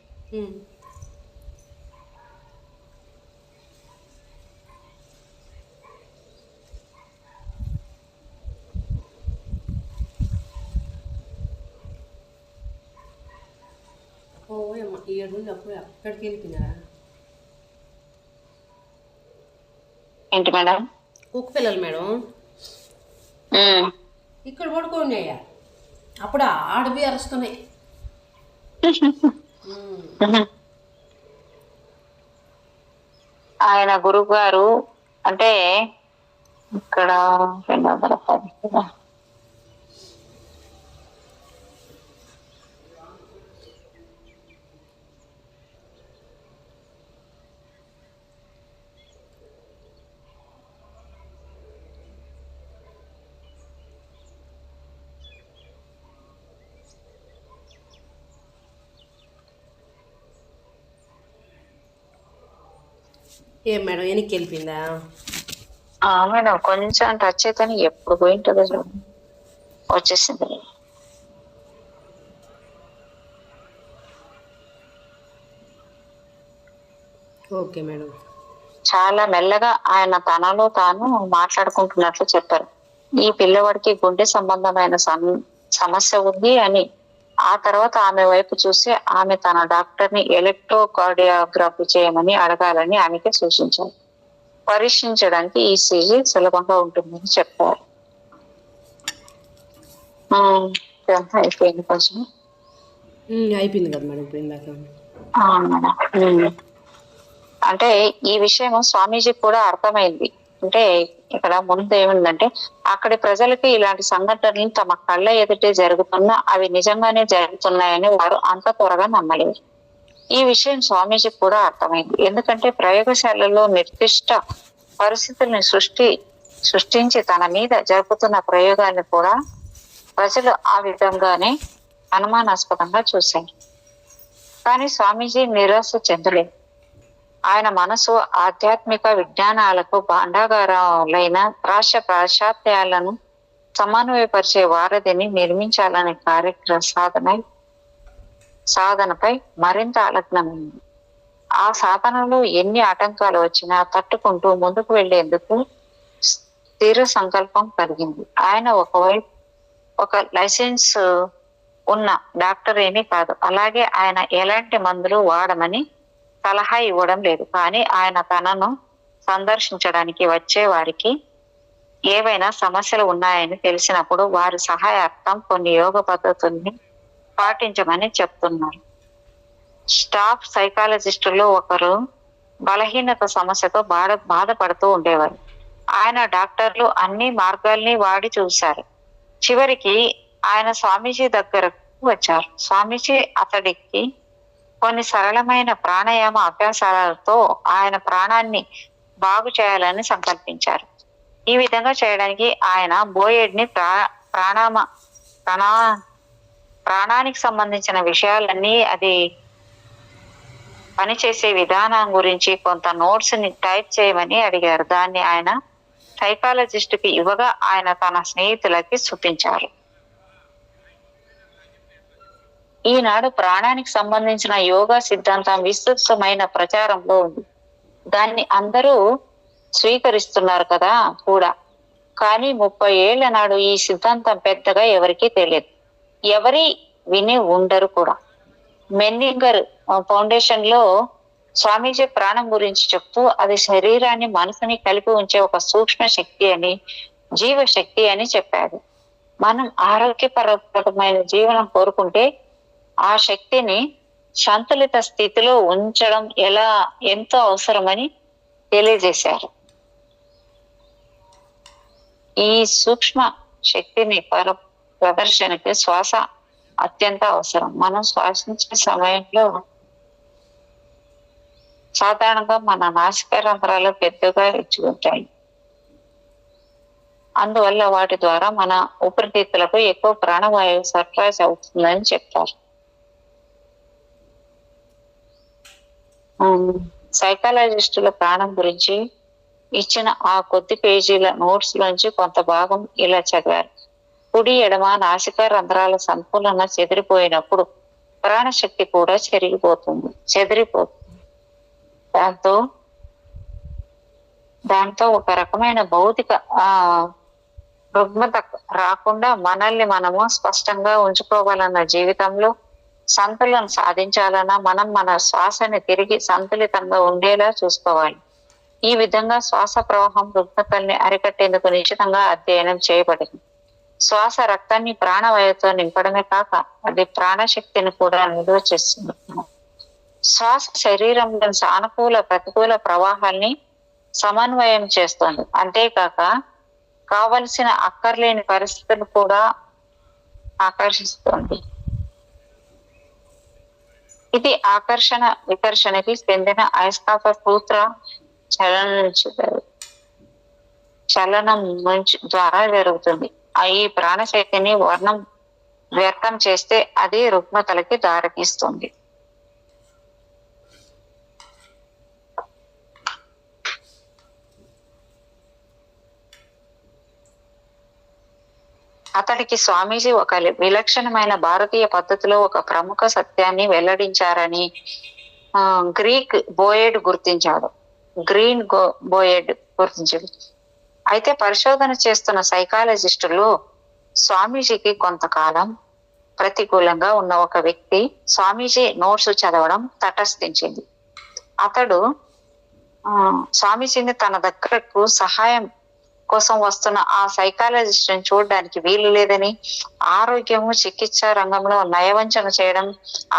ఏంటి మేడం? కుక్క పిల్లలు మేడం ఇక్కడ పడుకోన్నాయా, అప్పుడు ఆడవి అరుస్తున్నాయి. ఆయన గురువు గారు అంటే ఇక్కడ 210 కదా. ఏం మేడం వెనక్కి వెళ్ళిపోయిందా? మేడం కొంచెం టచ్ అయితే ఎప్పుడు పోయింటుందో చూడండి, వచ్చేసింది. Okay madam. చాలా మెల్లగా ఆయన తనలో తాను మాట్లాడుకుంటున్నట్లు చెప్పారు. ఈ పిల్లవాడికి గుండె సంబంధమైన సమస్య ఉంది అని. ఆ తర్వాత ఆమె వైపు చూసి ఆమె తన డాక్టర్ ని ఎలక్ట్రోకార్డియోగ్రఫీ చేయమని అడగాలని ఆమెకి సూచించారు. పరీక్షించడానికి ఈసీజీ సులభంగా ఉంటుందని చెప్పారు. అయిపోయింది కొంచెం. అయిపోయింది కదా మేడం ఇప్పుడు ఇందాక. అంటే ఈ విషయం స్వామీజీకి కూడా అర్థమైంది. అంటే ఇక్కడ ముందు ఏమిందంటే, అక్కడి ప్రజలకి ఇలాంటి సంఘటనలు తమ కళ్ళ ఎదుటే జరుగుతున్నా అవి నిజంగానే జరుగుతున్నాయని వారు అంత త్వరగా నమ్మలేరు. ఈ విషయం స్వామీజీకి కూడా అర్థమైంది. ఎందుకంటే ప్రయోగశాలలో నిర్దిష్ట పరిస్థితుల్ని సృష్టించి తన మీద జరుపుతున్న ప్రయోగాన్ని కూడా ప్రజలు ఆ విధంగానే అనుమానాస్పదంగా చూశారు. కానీ స్వామీజీ నిరాశ చెందలేదు. ఆయన మనసు ఆధ్యాత్మిక విజ్ఞానాలకు భాండాగారాలైన పాశ్చాత్యాలను సమన్వయపరిచే వారధిని నిర్మించాలనే సాధనపై మరింత ఆలగ్నమైంది. ఆ సాధనలో ఎన్ని ఆటంకాలు వచ్చినా తట్టుకుంటూ ముందుకు వెళ్లేందుకు స్థిర సంకల్పం కలిగింది. ఆయన ఒక లైసెన్స్ ఉన్న డాక్టర్ ఏమీ కాదు. అలాగే ఆయన ఎలాంటి మందులు వాడమని సలహా ఇవ్వడం లేదు. కానీ ఆయన తనను సందర్శించడానికి వచ్చే వారికి ఏవైనా సమస్యలు ఉన్నాయని తెలిసినప్పుడు వారి సహాయార్థం కొన్ని యోగ పద్ధతుల్ని పాటించమని చెప్తున్నారు. స్టాఫ్ సైకాలజిస్టులో ఒకరు బలహీనత సమస్యతో బాధపడుతూ ఉండేవారు. ఆయన డాక్టర్లు అన్ని మార్గాల్ని వాడి చూశారు. చివరికి ఆయన స్వామీజీ దగ్గరకు వచ్చారు. స్వామీజీ అతడికి కొన్ని సరళమైన ప్రాణాయామ అభ్యాసాలతో ఆయన ప్రాణాన్ని బాగు చేయాలని సంకల్పించారు. ఈ విధంగా చేయడానికి ఆయన బోయెడ్ ని ప్రాణానికి సంబంధించిన విషయాలన్నీ, అది పనిచేసే విధానం గురించి కొంత నోట్స్ ని టైప్ చేయమని అడిగారు. దాన్ని ఆయన సైకాలజిస్ట్ కి ఇవ్వగా ఆయన తన స్నేహితులకి చూపించారు. ఈనాడు ప్రాణానికి సంబంధించిన యోగా సిద్ధాంతం విస్తృతమైన ప్రచారంలో ఉంది. దాన్ని అందరూ స్వీకరిస్తున్నారు కదా కూడా. కానీ 30 ఏళ్ల నాడు ఈ సిద్ధాంతం పెద్దగా ఎవరికీ తెలియదు, ఎవరి విని ఉండరు కూడా. మెన్నింగర్ ఫౌండేషన్ లో స్వామీజీ ప్రాణం గురించి చెప్తూ అది శరీరాన్ని మనసుని కలిపి ఉంచే ఒక సూక్ష్మ శక్తి అని, జీవశక్తి అని చెప్పాడు. మనం ఆరోగ్యపరమైన జీవనం కోరుకుంటే ఆ శక్తిని సంతులిత స్థితిలో ఉంచడం ఎంతో అవసరమని తెలియజేశారు. ఈ సూక్ష్మ శక్తిని ప్రదర్శనకి శ్వాస అత్యంత అవసరం. మనం శ్వాసించే సమయంలో సాధారణంగా మన నాసికా రంధ్రాలు పెద్దగా ఇచ్చుకుంటాయి. అందువల్ల వాటి ద్వారా మన ఊపిరితిత్తులకు ఎక్కువ ప్రాణవాయువు సరఫరా అవుతుందని చెప్తారు. సైకాలజిస్టుల ప్రాణం గురించి ఇచ్చిన ఆ కొద్ది పేజీల నోట్స్ లోంచి కొంత భాగం ఇలా చదివారు. కుడి ఎడమ నాసికా రంధ్రాల సంపూర్ణ చెదిరిపోయినప్పుడు ప్రాణశక్తి కూడా చెదిరిపోతుంది. దాంతో ఒక రకమైన భౌతిక రుగ్మత రాకుండా మనల్ని మనము స్పష్టంగా ఉంచుకోవాలన్న, జీవితంలో సంతులనం సాధించాలన్నా మనం మన శ్వాసని తిరిగి సంతులితంగా ఉండేలా చూసుకోవాలి. ఈ విధంగా శ్వాస ప్రవాహం రుగ్మతల్ని అరికట్టేందుకు నిశ్చితంగా అధ్యయనం చేయబడింది. శ్వాస రక్తాన్ని ప్రాణవాయువుతో నింపడమే కాక అది ప్రాణశక్తిని కూడా నిల్వ చేస్తుంది. శ్వాస శరీరంలో సానుకూల ప్రతికూల ప్రవాహాల్ని సమన్వయం చేస్తుంది. అంతేకాక కావలసిన అక్కర్లేని పరిస్థితులు కూడా ఆకర్షిస్తుంది. ఇది ఆకర్షణ వికర్షణకి చెందిన అయస్కాంత సూత్ర చలనం నుంచి ద్వారా జరుగుతుంది. ఈ ప్రాణశక్తిని వర్ణం వ్యర్థం చేస్తే అది రుగ్మతలకి దారితీస్తుంది. అతడికి స్వామీజీ ఒక విలక్షణమైన భారతీయ పద్ధతిలో ఒక ప్రముఖ సత్యాన్ని వెల్లడించారని గ్రీక్ బోయెడ్ గుర్తించాడు. బోయెడ్ గుర్తించాడు. అయితే పరిశోధన చేస్తున్న సైకాలజిస్టులు స్వామీజీకి కొంతకాలం ప్రతికూలంగా ఉన్న ఒక వ్యక్తి స్వామీజీ నోట్స్ చదవడం తటస్థించింది. అతడు స్వామీజీని తన దగ్గరకు సహాయం కోసం వస్తున్న ఆ సైకాలజిస్ట్ ని చూడడానికి వీలు లేదని, ఆరోగ్యము చికిత్స రంగంలో నయవంచన చేయడం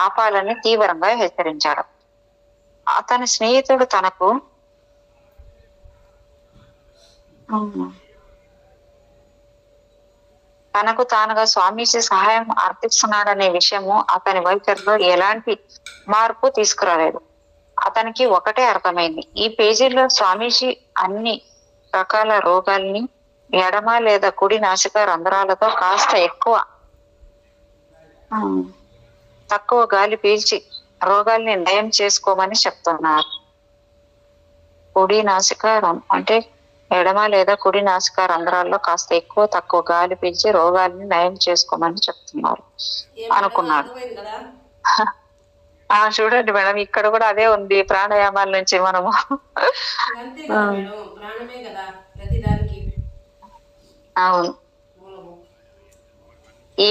ఆపాలని తీవ్రంగా హెచ్చరించాడు. అతని స్నేహితుడు తనకు తానుగా స్వామీజీ సహాయం అర్థిస్తున్నాడనే విషయము అతని వైఖరిలో ఎలాంటి మార్పు తీసుకురాలేదు. అతనికి ఒకటే అర్థమైంది, ఈ పేజీలో స్వామీజీ అన్ని రకాల రోగాల్ని ఎడమ లేదా కుడి నాసిక రంధ్రాలతో కాస్త తక్కువ గాలి పీల్చి రోగాల్ని నయం చేసుకోమని చెప్తున్నారు. కుడి నాసిక అంటే ఎడమ లేదా కుడి నాసిక రంధ్రాల్లో కాస్త తక్కువ గాలి పీల్చి రోగాల్ని నయం చేసుకోమని చెప్తున్నారు అనుకున్నాడు. చూడండి మేడం, ఇక్కడ కూడా అదే ఉంది. ప్రాణాయామాల నుంచి మనము అవును ఈ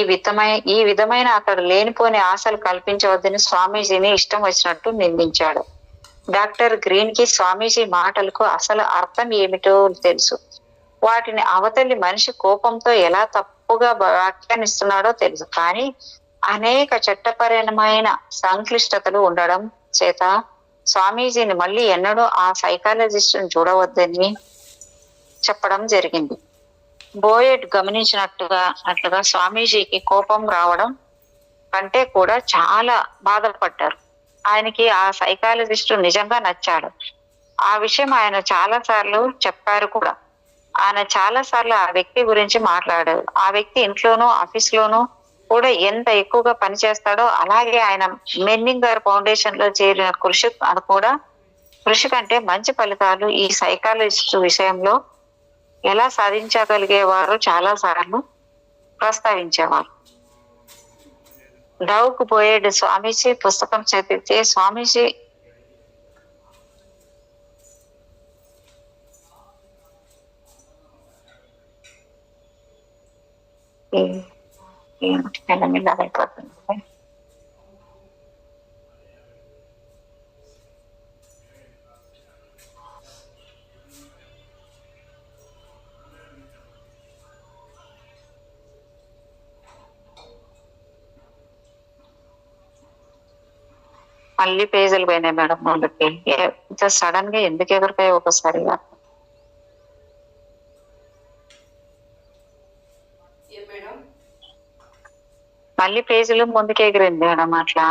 విధమైన అతడు లేనిపోని ఆశలు కల్పించవద్దని స్వామీజీని ఇష్టం వచ్చినట్టు నిందించాడు. డాక్టర్ గ్రీన్ కి స్వామీజీ మాటలకు అసలు అర్థం ఏమిటో తెలుసు. వాటిని అవతలి మనిషి కోపంతో ఎలా తప్పుగా వ్యాఖ్యానిస్తున్నాడో తెలుసు. కానీ అనేక చట్టపరమైన సంక్లిష్టతలు ఉండడం చేత స్వామీజీని మళ్ళీ ఎన్నడూ ఆ సైకాలజిస్టును చూడవద్దని చెప్పడం జరిగింది. బోయెడ్ గమనించినట్లుగా స్వామీజీకి కోపం రావడం కంటే కూడా చాలా బాధపడ్డారు. ఆయనకి ఆ సైకాలజిస్టు నిజంగా నచ్చాడు. ఆ విషయం ఆయన చాలా సార్లు చెప్పారు కూడా. ఆయన చాలా సార్లు ఆ వ్యక్తి గురించి మాట్లాడారు. ఆ వ్యక్తి ఇంట్లోనూ ఆఫీస్లోనూ కూడా ఎంత ఎక్కువగా పనిచేస్తాడో, అలాగే ఆయన మెన్నింగర్ ఫౌండేషన్ లో చేరిన కృషి కంటే మంచి ఫలితాలు ఈ సైకాలజిస్ట్ విషయంలో ఎలా సాధించగలిగేవారో చాలా సార్లు ప్రస్తావించేవారు. డౌగ్ బోయెడ్ స్వామీజీ పుస్తకం చదివితే స్వామీజీ మెల్లమెల్లగైపోతుంది. మళ్ళీ పేజీలు పోయినాయి మేడం ముందుకి. సడన్ గా ఎందుకు ఎదురుకాయ ఒకసారిగా మళ్ళీ పేజీలు ముందుకు ఎగిరింది మేడం అట్లా.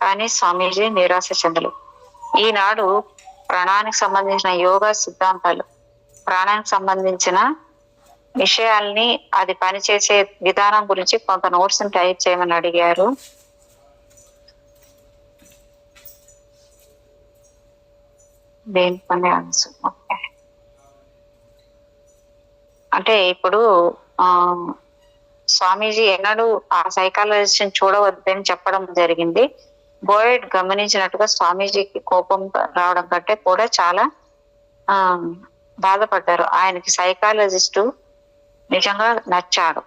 కానీ స్వామీజీ నిరాశ చెందలు. ఈనాడు ప్రాణానికి సంబంధించిన యోగా సిద్ధాంతాలు, ప్రాణానికి సంబంధించిన విషయాల్ని, అది పనిచేసే విధానం గురించి కొంత నోట్స్ టైప్ చేయమని అడిగారు. దేని పని ఆన్సర్ అంటే ఇప్పుడు స్వామీజీ ఎన్నడూ ఆ సైకాలజిస్ట్ చూడవద్దని చెప్పడం జరిగింది. బోయెడ్ గమనించినట్టుగా స్వామీజీకి కోపం రావడం కంటే కూడా చాలా బాధపడ్డారు. ఆయనకి సైకాలజిస్టు నిజంగా నచ్చాడు.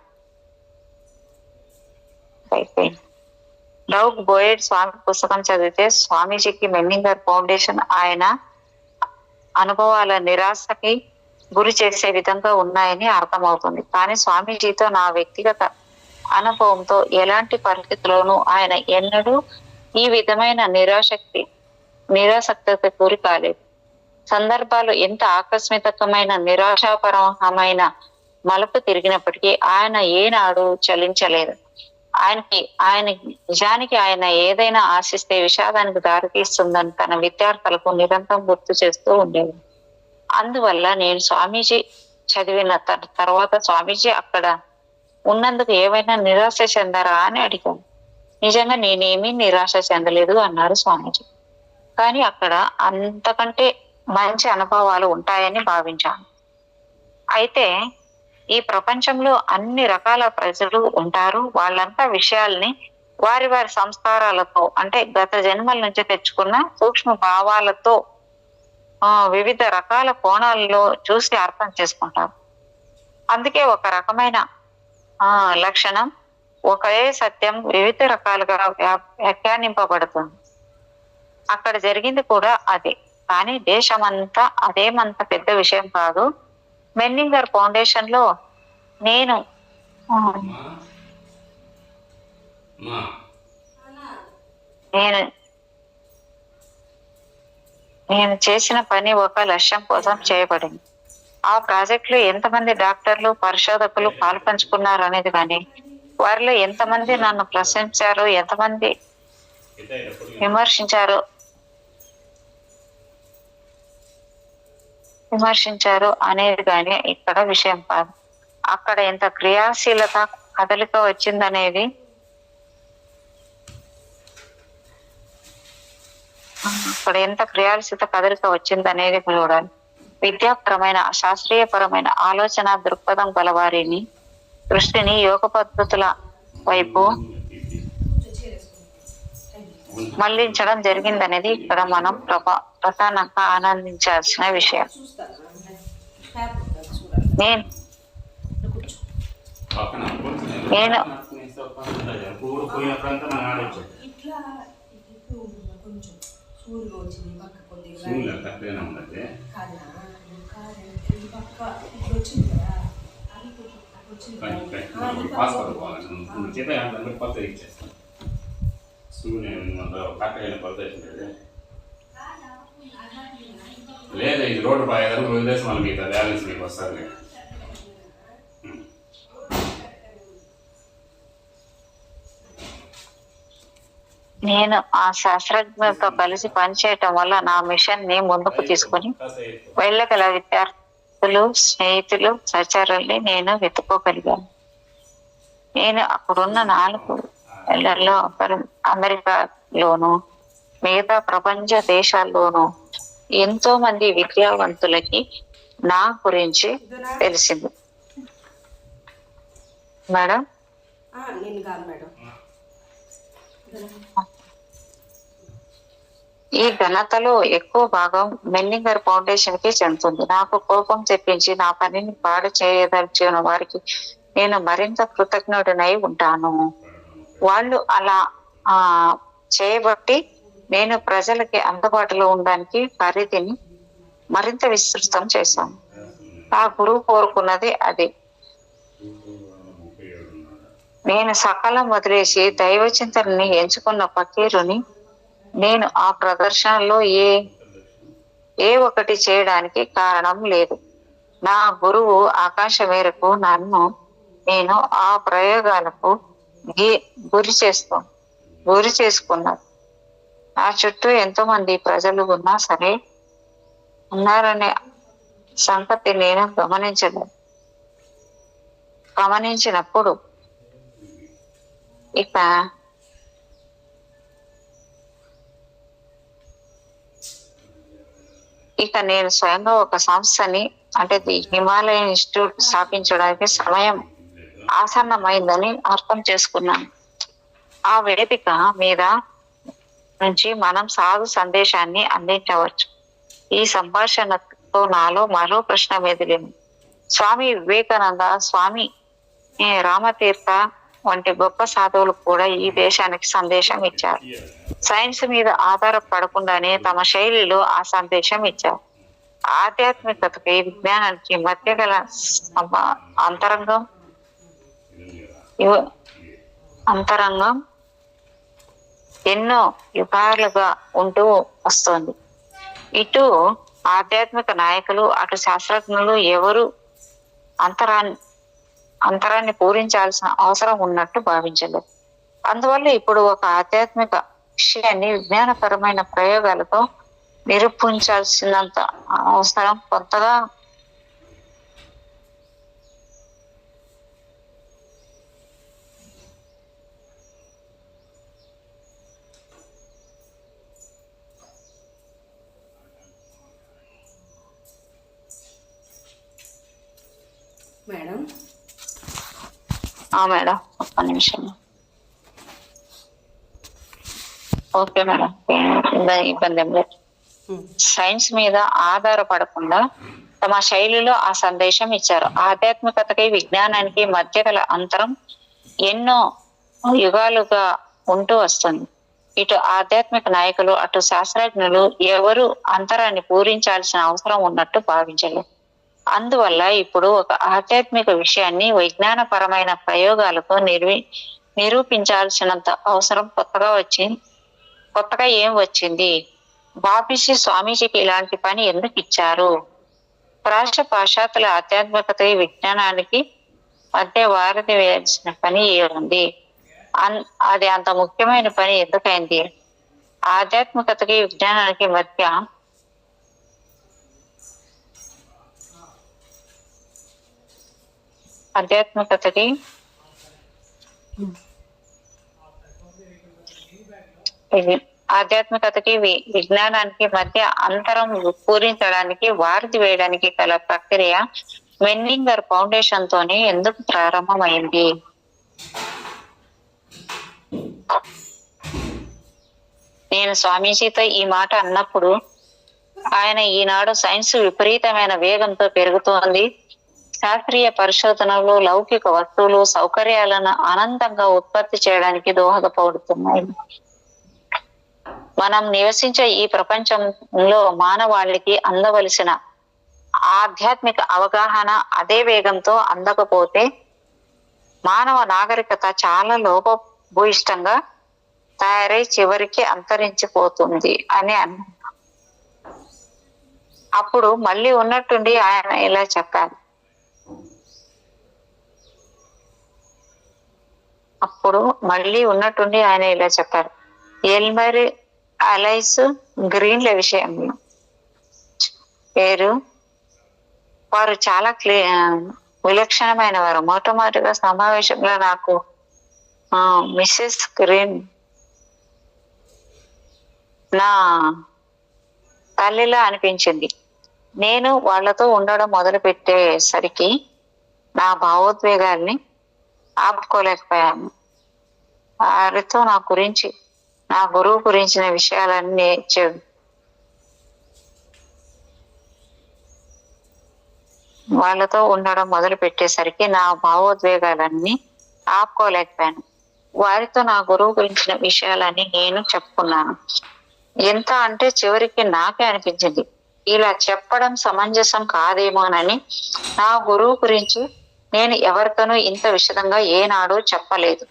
డౌగ్ బోయెడ్ స్వామి పుస్తకం చదివితే స్వామీజీకి మెన్నింగర్ ఫౌండేషన్ ఆయన అనుభవాల నిరాశకి గురి చేసే విధంగా ఉన్నాయని అర్థమవుతుంది. కానీ స్వామీజీతో నా వ్యక్తిగత అనుభవంతో ఎలాంటి పరిస్థితుల్లోనూ ఆయన ఎన్నడూ ఈ విధమైన నిరాసక్తికి గురి కాలేదు. సందర్భాలు ఎంత ఆకస్మికమైన నిరాశాపరమైన మలుపు తిరిగినప్పటికీ ఆయన ఏనాడు చలించలేదు. ఆయన నిజానికి ఆయన ఏదైనా ఆశిస్తే విషాదానికి దారితీస్తుందని తన విద్యార్థులకు నిరంతరం గుర్తు చేస్తూ ఉండేది. అందువల్ల నేను స్వామీజీ చదివిన తర్వాత స్వామీజీ అక్కడ ఉన్నందుకు ఏమైనా నిరాశ చెందారా అని అడిగాను. నిజంగా నేనేమీ నిరాశ చెందలేదు అన్నారు స్వామీజీ. కానీ అక్కడ అంతకంటే మంచి అనుభవాలు ఉంటాయని భావించాను. అయితే ఈ ప్రపంచంలో అన్ని రకాల ప్రజలు ఉంటారు. వాళ్ళంతా విషయాల్ని వారి వారి సంస్కారాలతో అంటే గత జన్మల నుంచి తెచ్చుకున్న సూక్ష్మ భావాలతో వివిధ రకాల కోణాల్లో చూసి అర్థం చేసుకుంటారు. అందుకే ఒక రకమైన లక్షణం ఒకే సత్యం వివిధ రకాలుగా వ్యాఖ్యానింపబడుతుంది. అక్కడ జరిగింది కూడా అదే. కానీ దేశమంతా అదేమంత పెద్ద విషయం కాదు. మెన్నింగర్ ఫౌండేషన్ లో నేను చేసిన పని ఒక లక్ష్యం కోసం చేయబడింది. ఆ ప్రాజెక్ట్ లో ఎంతమంది డాక్టర్లు పరిశోధకులు పాల్పంచుకున్నారు అనేది కానీ, వారిలో ఎంతమంది నన్ను ప్రశంసించారు, ఎంతమంది విమర్శించారు అనేది కానీ ఇక్కడ విషయం కాదు. అక్కడ ఎంత క్రియాశీలత కదలిక వచ్చిందనేది చూడాలి. విద్యాపరమైన శాస్త్రీయపరమైన ఆలోచన దృక్పథం గలవారిని దృష్టిని యోగ పద్ధతుల వైపు మళ్లించడం జరిగిందనేది ఇక్కడ మనం ప్రధానంగా ఆనందించాల్సిన విషయం. నేను లేదు ఇది రోడ్డు బాగా వదిలేసి మళ్ళీ మిగతా బ్యాలెన్స్ మీకు వస్తుంది. నేను ఆ శాస్త్రజ్ఞులతో కలిసి పనిచేయటం వల్ల నా మిషన్ ని ముందుకు తీసుకుని వెళ్ళగల విద్యార్థులు, స్నేహితులు, సహచరుల్ని నేను వెతుక్కోగలిగాను. నేను అక్కడున్న 4 నెలల్లో అమెరికాలోను మిగతా ప్రపంచ దేశాల్లోనూ ఎంతో మంది విద్యావంతులకి నా గురించి తెలిసింది. మేడం ఈ ఘనతలో ఎక్కువ భాగం మెన్నింగర్ ఫౌండేషన్ కి చెందుతుంది. నాకు కోపం తెప్పించి నా పనిని పాడు చేయదలిచిన వారికి నేను మరింత కృతజ్ఞుడినై ఉంటాను. వాళ్ళు అలా చేయబట్టి నేను ప్రజలకి అందుబాటులో ఉండడానికి పరిధిని మరింత విస్తృతం చేశాను. ఆ గురువు కోరుకున్నది అది. నేను సకాలం వదిలేసి దైవచింతనని ఎంచుకున్న ఫకీరుని నేను ఆ ప్రదర్శనలో ఏ ఒకటి చేయడానికి కారణం లేదు. నా గురువు ఆకాంక్ష మేరకు నేను ఆ ప్రయోగాలకు గురి చేసుకున్నాను. నా చుట్టూ ఎంతో మంది ప్రజలు ఉన్నారనే సంగతి నేను గమనించినప్పుడు ఇక నేను స్వయంగా ఒక సంస్థని అంటే ది హిమాలయన్ ఇన్స్టిట్యూట్ స్థాపించడానికి సమయం ఆసన్నమైందని అర్థం చేసుకున్నాను. ఆ వేదిక మీద నుంచి మనం సాధు సందేశాన్ని అందించవచ్చు. ఈ సంభాషణతో నాలో మరో ప్రశ్న మెదిలింది. స్వామి వివేకానంద, స్వామి రామతీర్థ వంటి గొప్ప సాధువులు కూడా ఈ దేశానికి సందేశం ఇచ్చారు. సైన్స్ మీద ఆధారపడకుండానే తమ శైలిలో ఆ సందేశం ఇచ్చారు. ఆధ్యాత్మికతకి విజ్ఞానానికి మధ్య గల అంతరంగం ఎన్నో యుగాలుగా ఉంటూ వస్తుంది. ఇటు ఆధ్యాత్మిక నాయకులు అటు శాస్త్రజ్ఞులు ఎవరు అంతరాన్ని పూరించాల్సిన అవసరం ఉన్నట్టు భావించలేదు. అందువల్ల ఇప్పుడు ఒక ఆధ్యాత్మిక విషయాన్ని విజ్ఞానపరమైన ప్రయోగాలతో నిరూపించాల్సినంత అవసరం కొత్తగా మేడం మేడం ఒక్క నిమిషం. ఓకే మేడం, ఇబ్బంది ఏం లేదు. సైన్స్ మీద ఆధారపడకుండా తమ శైలిలో ఆ సందేశం ఇచ్చారు. ఆధ్యాత్మికతకి విజ్ఞానానికి మధ్య గల అంతరం ఎన్నో యుగాలుగా ఉంటూ వస్తుంది. ఇటు ఆధ్యాత్మిక నాయకులు అటు శాస్త్రజ్ఞులు ఎవరు అంతరాన్ని పూరించాల్సిన అవసరం ఉన్నట్టు భావించలేదు. అందువల్ల ఇప్పుడు ఒక ఆధ్యాత్మిక విషయాన్ని విజ్ఞానపరమైన ప్రయోగాలతో నిరూపించాల్సినంత అవసరం కొత్తగా ఏం వచ్చింది? బాపిసి స్వామీజీకి ఇలాంటి పని ఎందుకు ఇచ్చారు? పాశ్చాత్యుల ఆధ్యాత్మికత విజ్ఞానానికి మధ్య వారధి వేయాల్సిన పని ఏముంది? అది అంత ముఖ్యమైన పని ఎందుకైంది? ఆధ్యాత్మికతకి విజ్ఞానానికి మధ్య ఆధ్యాత్మికతకి విజ్ఞానానికి మధ్య అంతరం పూరించడానికి వారధి వేయడానికి గల ప్రక్రియ మెన్నింగర్ ఫౌండేషన్ తోనే ఎందుకు ప్రారంభమైంది? నేను స్వామీజీతో ఈ మాట అన్నప్పుడు ఆయన ఈనాడు సైన్స్ విపరీతమైన వేగంతో పెరుగుతోంది, శాస్త్రీయ పరిశోధనలు లౌకిక వస్తువులు సౌకర్యాలను అనంతంగా ఉత్పత్తి చేయడానికి దోహదపడుతున్నాయి. మనం నివసించే ఈ ప్రపంచంలో మానవాళికి అందవలసిన ఆధ్యాత్మిక అవగాహన అదే వేగంతో అందకపోతే మానవ నాగరికత చాలా లోపభూయిష్టంగా తయారై చివరికి అంతరించిపోతుంది అని అప్పుడు మళ్ళీ ఉన్నట్టుండి ఆయన ఇలా చెప్పారు. ఎల్మర్ అలైస్ గ్రీన్ల విషయంలో వారు చాలా విలక్షణమైన వారు. మొట్టమొదటిగా సమావేశంలో నాకు మిస్సెస్ గ్రీన్ నా తల్లిలా అనిపించింది. నేను వాళ్లతో ఉండడం మొదలు పెట్టేసరికి నా భావోద్వేగాల్ని ఆపుకోలేకపోయాను. వారితో నా గురువు గురించిన విషయాలన్నీ వాళ్ళతో ఉండడం మొదలు పెట్టేసరికి నా భావోద్వేగాలన్నీ ఆపుకోలేకపోయాను. వారితో నా గురువు గురించిన విషయాలన్నీ నేను చెప్పుకున్నాను. ఎంత అంటే చివరికి నాకే అనిపించింది ఇలా చెప్పడం సమంజసం కాదేమోనని. నా గురువు గురించి నేను ఎవరితోనూ ఇంత విషదంగా ఏనాడూ చెప్పలేదు,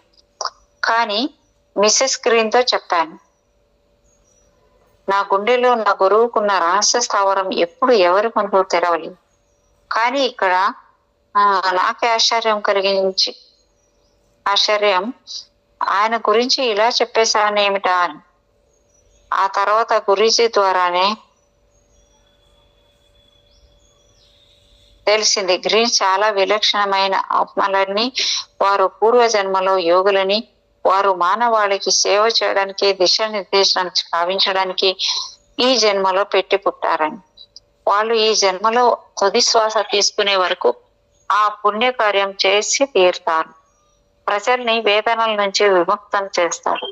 కానీ మిస్సెస్ గ్రీన్ తో చెప్పాను. నా గుండెలో నా గురువుకున్న రహస్య స్థావరం ఎప్పుడు ఎవరి ముందు తెరవలేదు. కానీ ఇక్కడ నాకే ఆశ్చర్యం ఆయన గురించి ఇలా చెప్పేశానేమిటా అని. ఆ తర్వాత గురూజీ ద్వారానే తెలిసింది. గ్రీన్ చాలా విలక్షణమైన ఆత్మలని, వారు పూర్వజన్మలో యోగులని, వారు మానవాళికి సేవ చేయడానికి దిశానిర్దేశనం భావించడానికి ఈ జన్మలో పెట్టి పుట్టారని. వాళ్ళు ఈ జన్మలో తుది శ్వాస తీసుకునే వరకు ఆ పుణ్యకార్యం చేసి తీరుతారు. ప్రజల్ని వేదనల నుంచి విముక్తం చేస్తారు.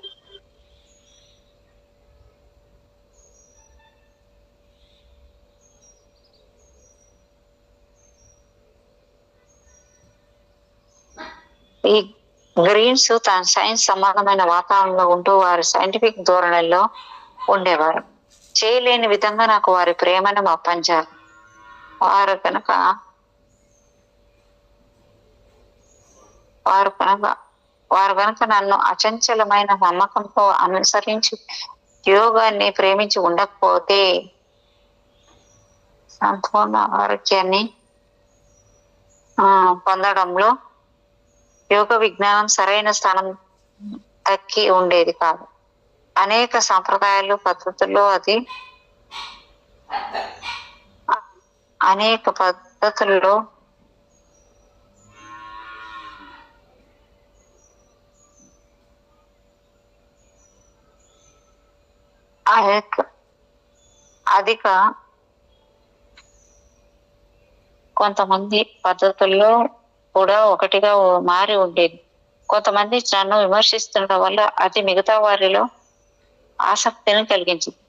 ఈ గ్రీన్స్ తన సైన్స్ సంబంధమైన వాతావరణంలో ఉంటూ వారి సైంటిఫిక్ ధోరణిలో ఉండేవారు. చేయలేని విధంగా నాకు వారి ప్రేమను పంచారు. వారు కనుక నన్ను అచంచలమైన నమ్మకంతో అనుసరించి యోగాన్ని ప్రేమించి ఉండకపోతే సంపూర్ణ ఆరోగ్యాన్ని పొందడంలో యోగ విజ్ఞానం సరైన స్థానం దక్కి ఉండేది కాదు. అనేక సంప్రదాయాలు పద్ధతుల్లో అనేక పద్ధతుల్లో అధిక కొంతమంది పద్ధతుల్లో కూడా ఒకటిగా మారి ఉండేది. కొంతమంది నన్ను విమర్శిస్తుండడం వల్ల అది మిగతా వారిలో ఆసక్తిని కలిగించింది.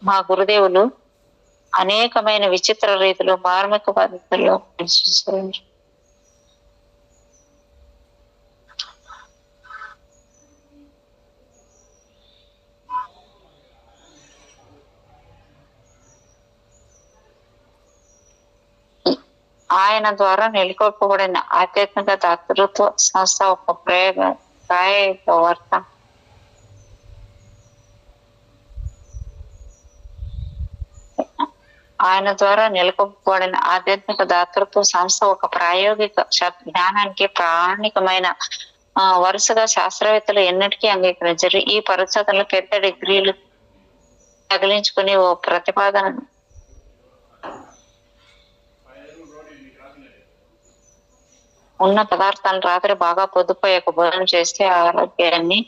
మా గురుదేవులు అనేకమైన విచిత్ర రీతిలో మార్మిక పద్ధతుల్లో పనిచేశారు. ఆయన ద్వారా నెలకొల్పబడిన ఆధ్యాత్మిక దాతృత్వ సంస్థ ఒక ప్రాయోగిక వార్త. ఆయన ద్వారా నెలకొల్పబడిన ఆధ్యాత్మిక దాతృత్వ సంస్థ ఒక ప్రాయోగిక జ్ఞానానికి ప్రామాణికమైన వరుసగా శాస్త్రవేత్తలు ఎన్నటికీ అంగీకరించారు. ఈ పరిశోధనలు పెద్ద డిగ్రీలు తగిలించుకుని ఓ ప్రతిపాదన ఉన్న పదార్థాలను రాత్రి బాగా పొద్దుపోయాక భోజనం చేస్తే ఆరోగ్యాన్ని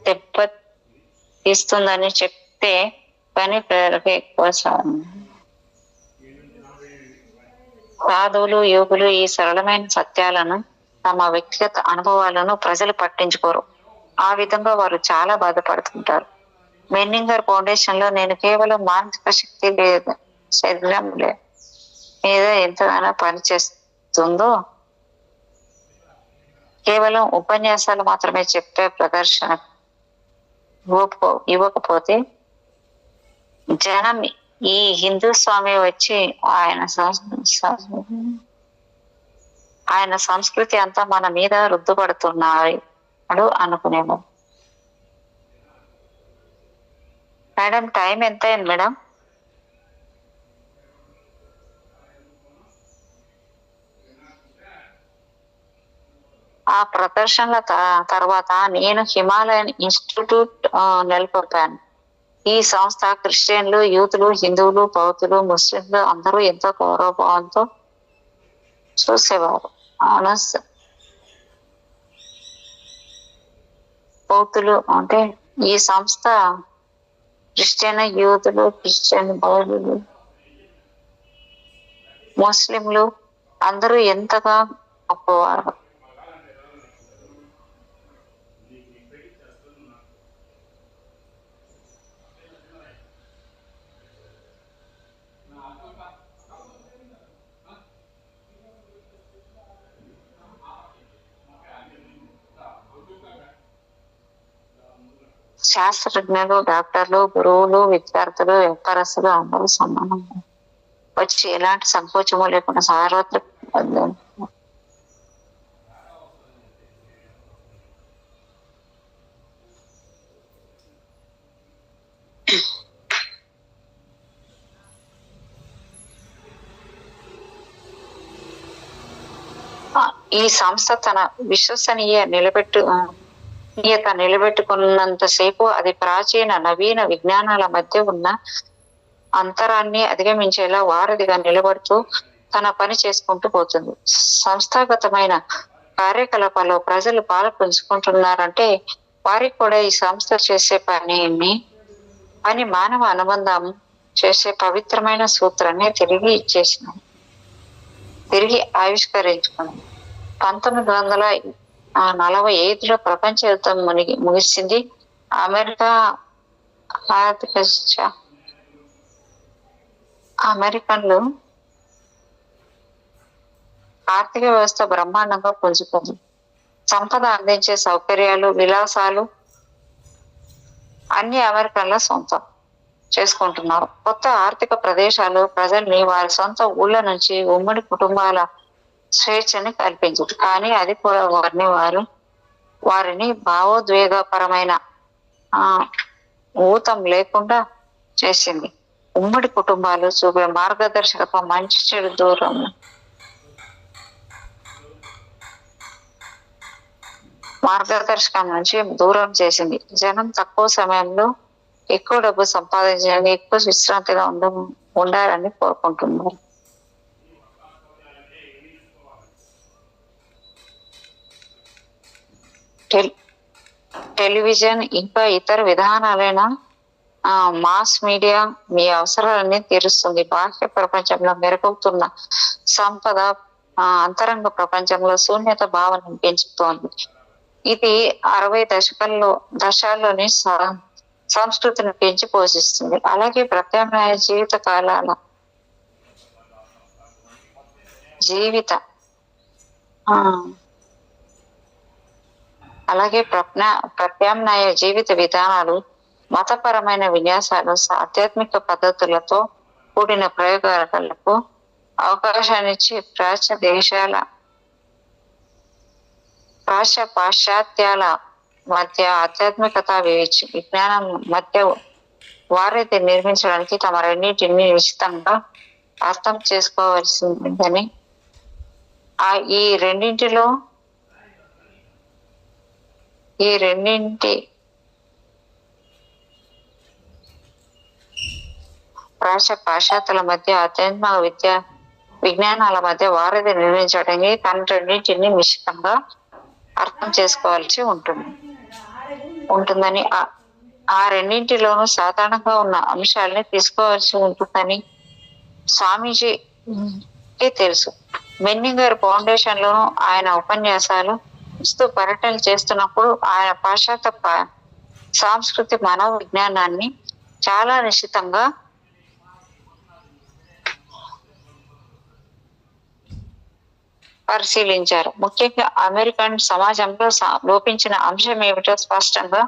దెబ్బతీస్తుందని చెప్తే కానీ ఎక్కువ సాధువులు యోగులు ఈ సరళమైన సత్యాలను తమ వ్యక్తిగత అనుభవాలను ప్రజలు పట్టించుకోరు. ఆ విధంగా వారు చాలా బాధపడుతుంటారు. మెన్నింగర్ ఫౌండేషన్ లో నేను కేవలం మానసిక శక్తి లేదు, శరీరం లేదు మీద ఎంతగానో పనిచేస్తుందో కేవలం ఉపన్యాసాలు మాత్రమే చెప్పే ప్రదర్శన ఇవ్వకపోతే జనం ఈ హిందూ స్వామి వచ్చి ఆయన సంస్కృతి అంతా మన మీద రుద్దుపడుతున్నాడు అనుకునేవారు. మేడం టైం ఎంత అయింది మేడం? ఆ ప్రదర్శనల తర్వాత నేను హిమాలయన్ ఇన్స్టిట్యూట్ నెలకొల్పాను. ఈ సంస్థ క్రిస్టియన్లు, యూతులు, హిందువులు, బౌద్ధులు, ముస్లింలు అందరూ ఎంతో గౌరవభావంతో చూసేవారు. బౌద్ధులు అంటే ఈ సంస్థ యూతులు, బౌద్ధులు, ముస్లింలు అందరూ ఎంతగా గొప్పవారు. శాస్త్రజ్ఞులు, డాక్టర్లు, గురువులు, విద్యార్థులు, వ్యాపారస్తులు అందరూ సమానం వచ్చి ఎలాంటి సంకోచము లేకుండా సార్వత్రిక ఈ సంస్థ తన నిలబెట్టుకున్నంతసేపు అది ప్రాచీన నవీన విజ్ఞానాల మధ్య ఉన్న అంతరాన్ని అధిగమించేలా వారధిగా నిలబడుతూ తన పని చేసుకుంటూ పోతుంది. సంస్థాగతమైన కార్యకలాపాల్లో ప్రజలు పాల్పంచుకుంటున్నారంటే వారికి కూడా ఈ సంస్థ చేసే పని మానవ అనుబంధం చేసే పవిత్రమైన సూత్రాన్ని తిరిగి ఆవిష్కరించుకున్నాం. 1945లో ప్రపంచ యుద్ధం ముగిసింది. అమెరికన్లు ఆర్థిక వ్యవస్థ బ్రహ్మాండంగా పుంజుకుంది. సంపద అందించే సౌకర్యాలు, విలాసాలు అన్ని అమెరికన్ల సొంతం చేసుకుంటున్నారు. కొత్త ఆర్థిక ప్రదేశాలు ప్రజల్ని వారి సొంత ఊళ్ళ నుంచి ఉమ్మడి కుటుంబాల స్వేచ్ఛని కల్పించదు. కానీ అది కూడా వారిని భావోద్వేగపరమైన ఊతం లేకుండా చేసింది. ఉమ్మడి కుటుంబాలు చూపే మార్గదర్శకత్వం మంచి చెడు దూరం మార్గదర్శకం నుంచి దూరం చేసింది. జనం తక్కువ సమయంలో ఎక్కువ డబ్బు సంపాదించడానికి ఎక్కువ విశ్రాంతిగా ఉండాలని కోరుకుంటున్నారు. టెలివిజన్ ఇంకా ఇతర విధానాలైన మాస్ మీడియా మీ అవసరాలన్నీ తీరుస్తుంది. బాహ్య ప్రపంచంలో మెరుగవుతున్న సంపద అంతరంగ ప్రపంచంలో శూన్యత భావనను పెంచుతోంది. ఇది 60 దశాల్లోని సంస్కృతిని పెంచి పోషిస్తుంది. అలాగే ప్రత్యామ్నాయ ప్రత్యామ్నాయ జీవిత విధానాలు, మతపరమైన విన్యాసాలు, ఆధ్యాత్మిక పద్ధతులతో కూడిన ప్రయోగాలకు అవకాశాన్నిచ్చి పాశ్చాత్యాల మధ్య ఆధ్యాత్మికత విజ్ఞానం మధ్య వారైతే నిర్మించడానికి తమ రెండింటిని నిశ్చితంగా అర్థం చేసుకోవాల్సిందని ఈ రెండింటి పాశ్చాత్యాల మధ్య ఆధ్యాత్మిక విజ్ఞానాల మధ్య వారధి నిర్మించడానికి తన రెండింటిని నిశ్చితంగా అర్థం చేసుకోవాల్సి ఉంటుందని ఆ రెండింటిలోనూ సాధారణంగా ఉన్న అంశాలని తీసుకోవాల్సి ఉంటుందని స్వామీజీకి తెలుసు. మెన్నింగర్ ఫౌండేషన్ లోను ఆయన ఉపన్యాసాలు ఇస్తూ పర్యటనలు చేస్తున్నప్పుడు ఆయన పాశ్చాత్య సాంస్కృతిక మనో విజ్ఞానాన్ని చాలా నిశ్చితంగా పరిశీలించారు. ముఖ్యంగా అమెరికన్ సమాజంలో లోపించిన అంశం ఏమిటో స్పష్టంగా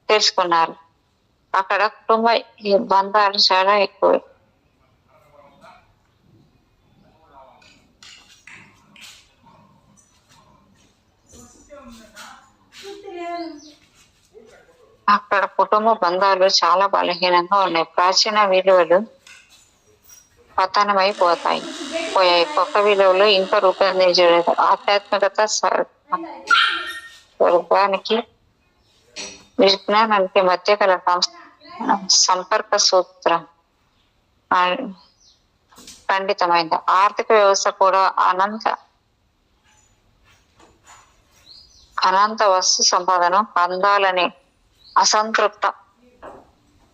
తెలుసుకున్నారు. అక్కడ కుటుంబ బంధాలు చాలా ఎక్కువ. బలహీనంగా ఉన్నాయి. ప్రాచీన విలువలు పతనమైపోయాయి. కొత్త విలువలు ఇంకా రూపొందించలేదు. ఆధ్యాత్మికత స్వర్గానికి విజ్ఞానానికి మధ్య గల సంపర్క సూత్రం ఖండితమైంది. ఆర్థిక వ్యవస్థ కూడా అనంత వస్తు సంపాదన పొందాలనే అసంతృప్త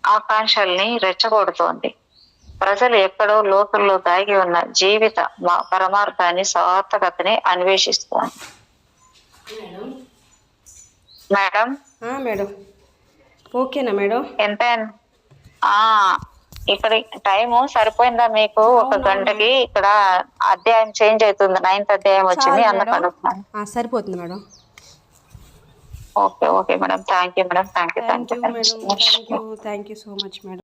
ఆకాంక్షల్ని రెచ్చగొడుతోంది. ప్రజలు ఎక్కడో లోతుల్లో దాగి ఉన్న జీవిత పరమార్థాన్ని, సార్థకతని అన్వేషిస్తోంది. మేడం ఓకేనా మేడం? ఎంత ఇక్కడ టైము సరిపోయిందా మీకు? 1 గంటకి ఇక్కడ అధ్యాయం చేంజ్ అవుతుంది. 9th అధ్యాయం వచ్చింది, అందుకు అడుగుతున్నాను. సరిపోతుంది madam. Okay madam. Thank you madam. Thank you so much madam.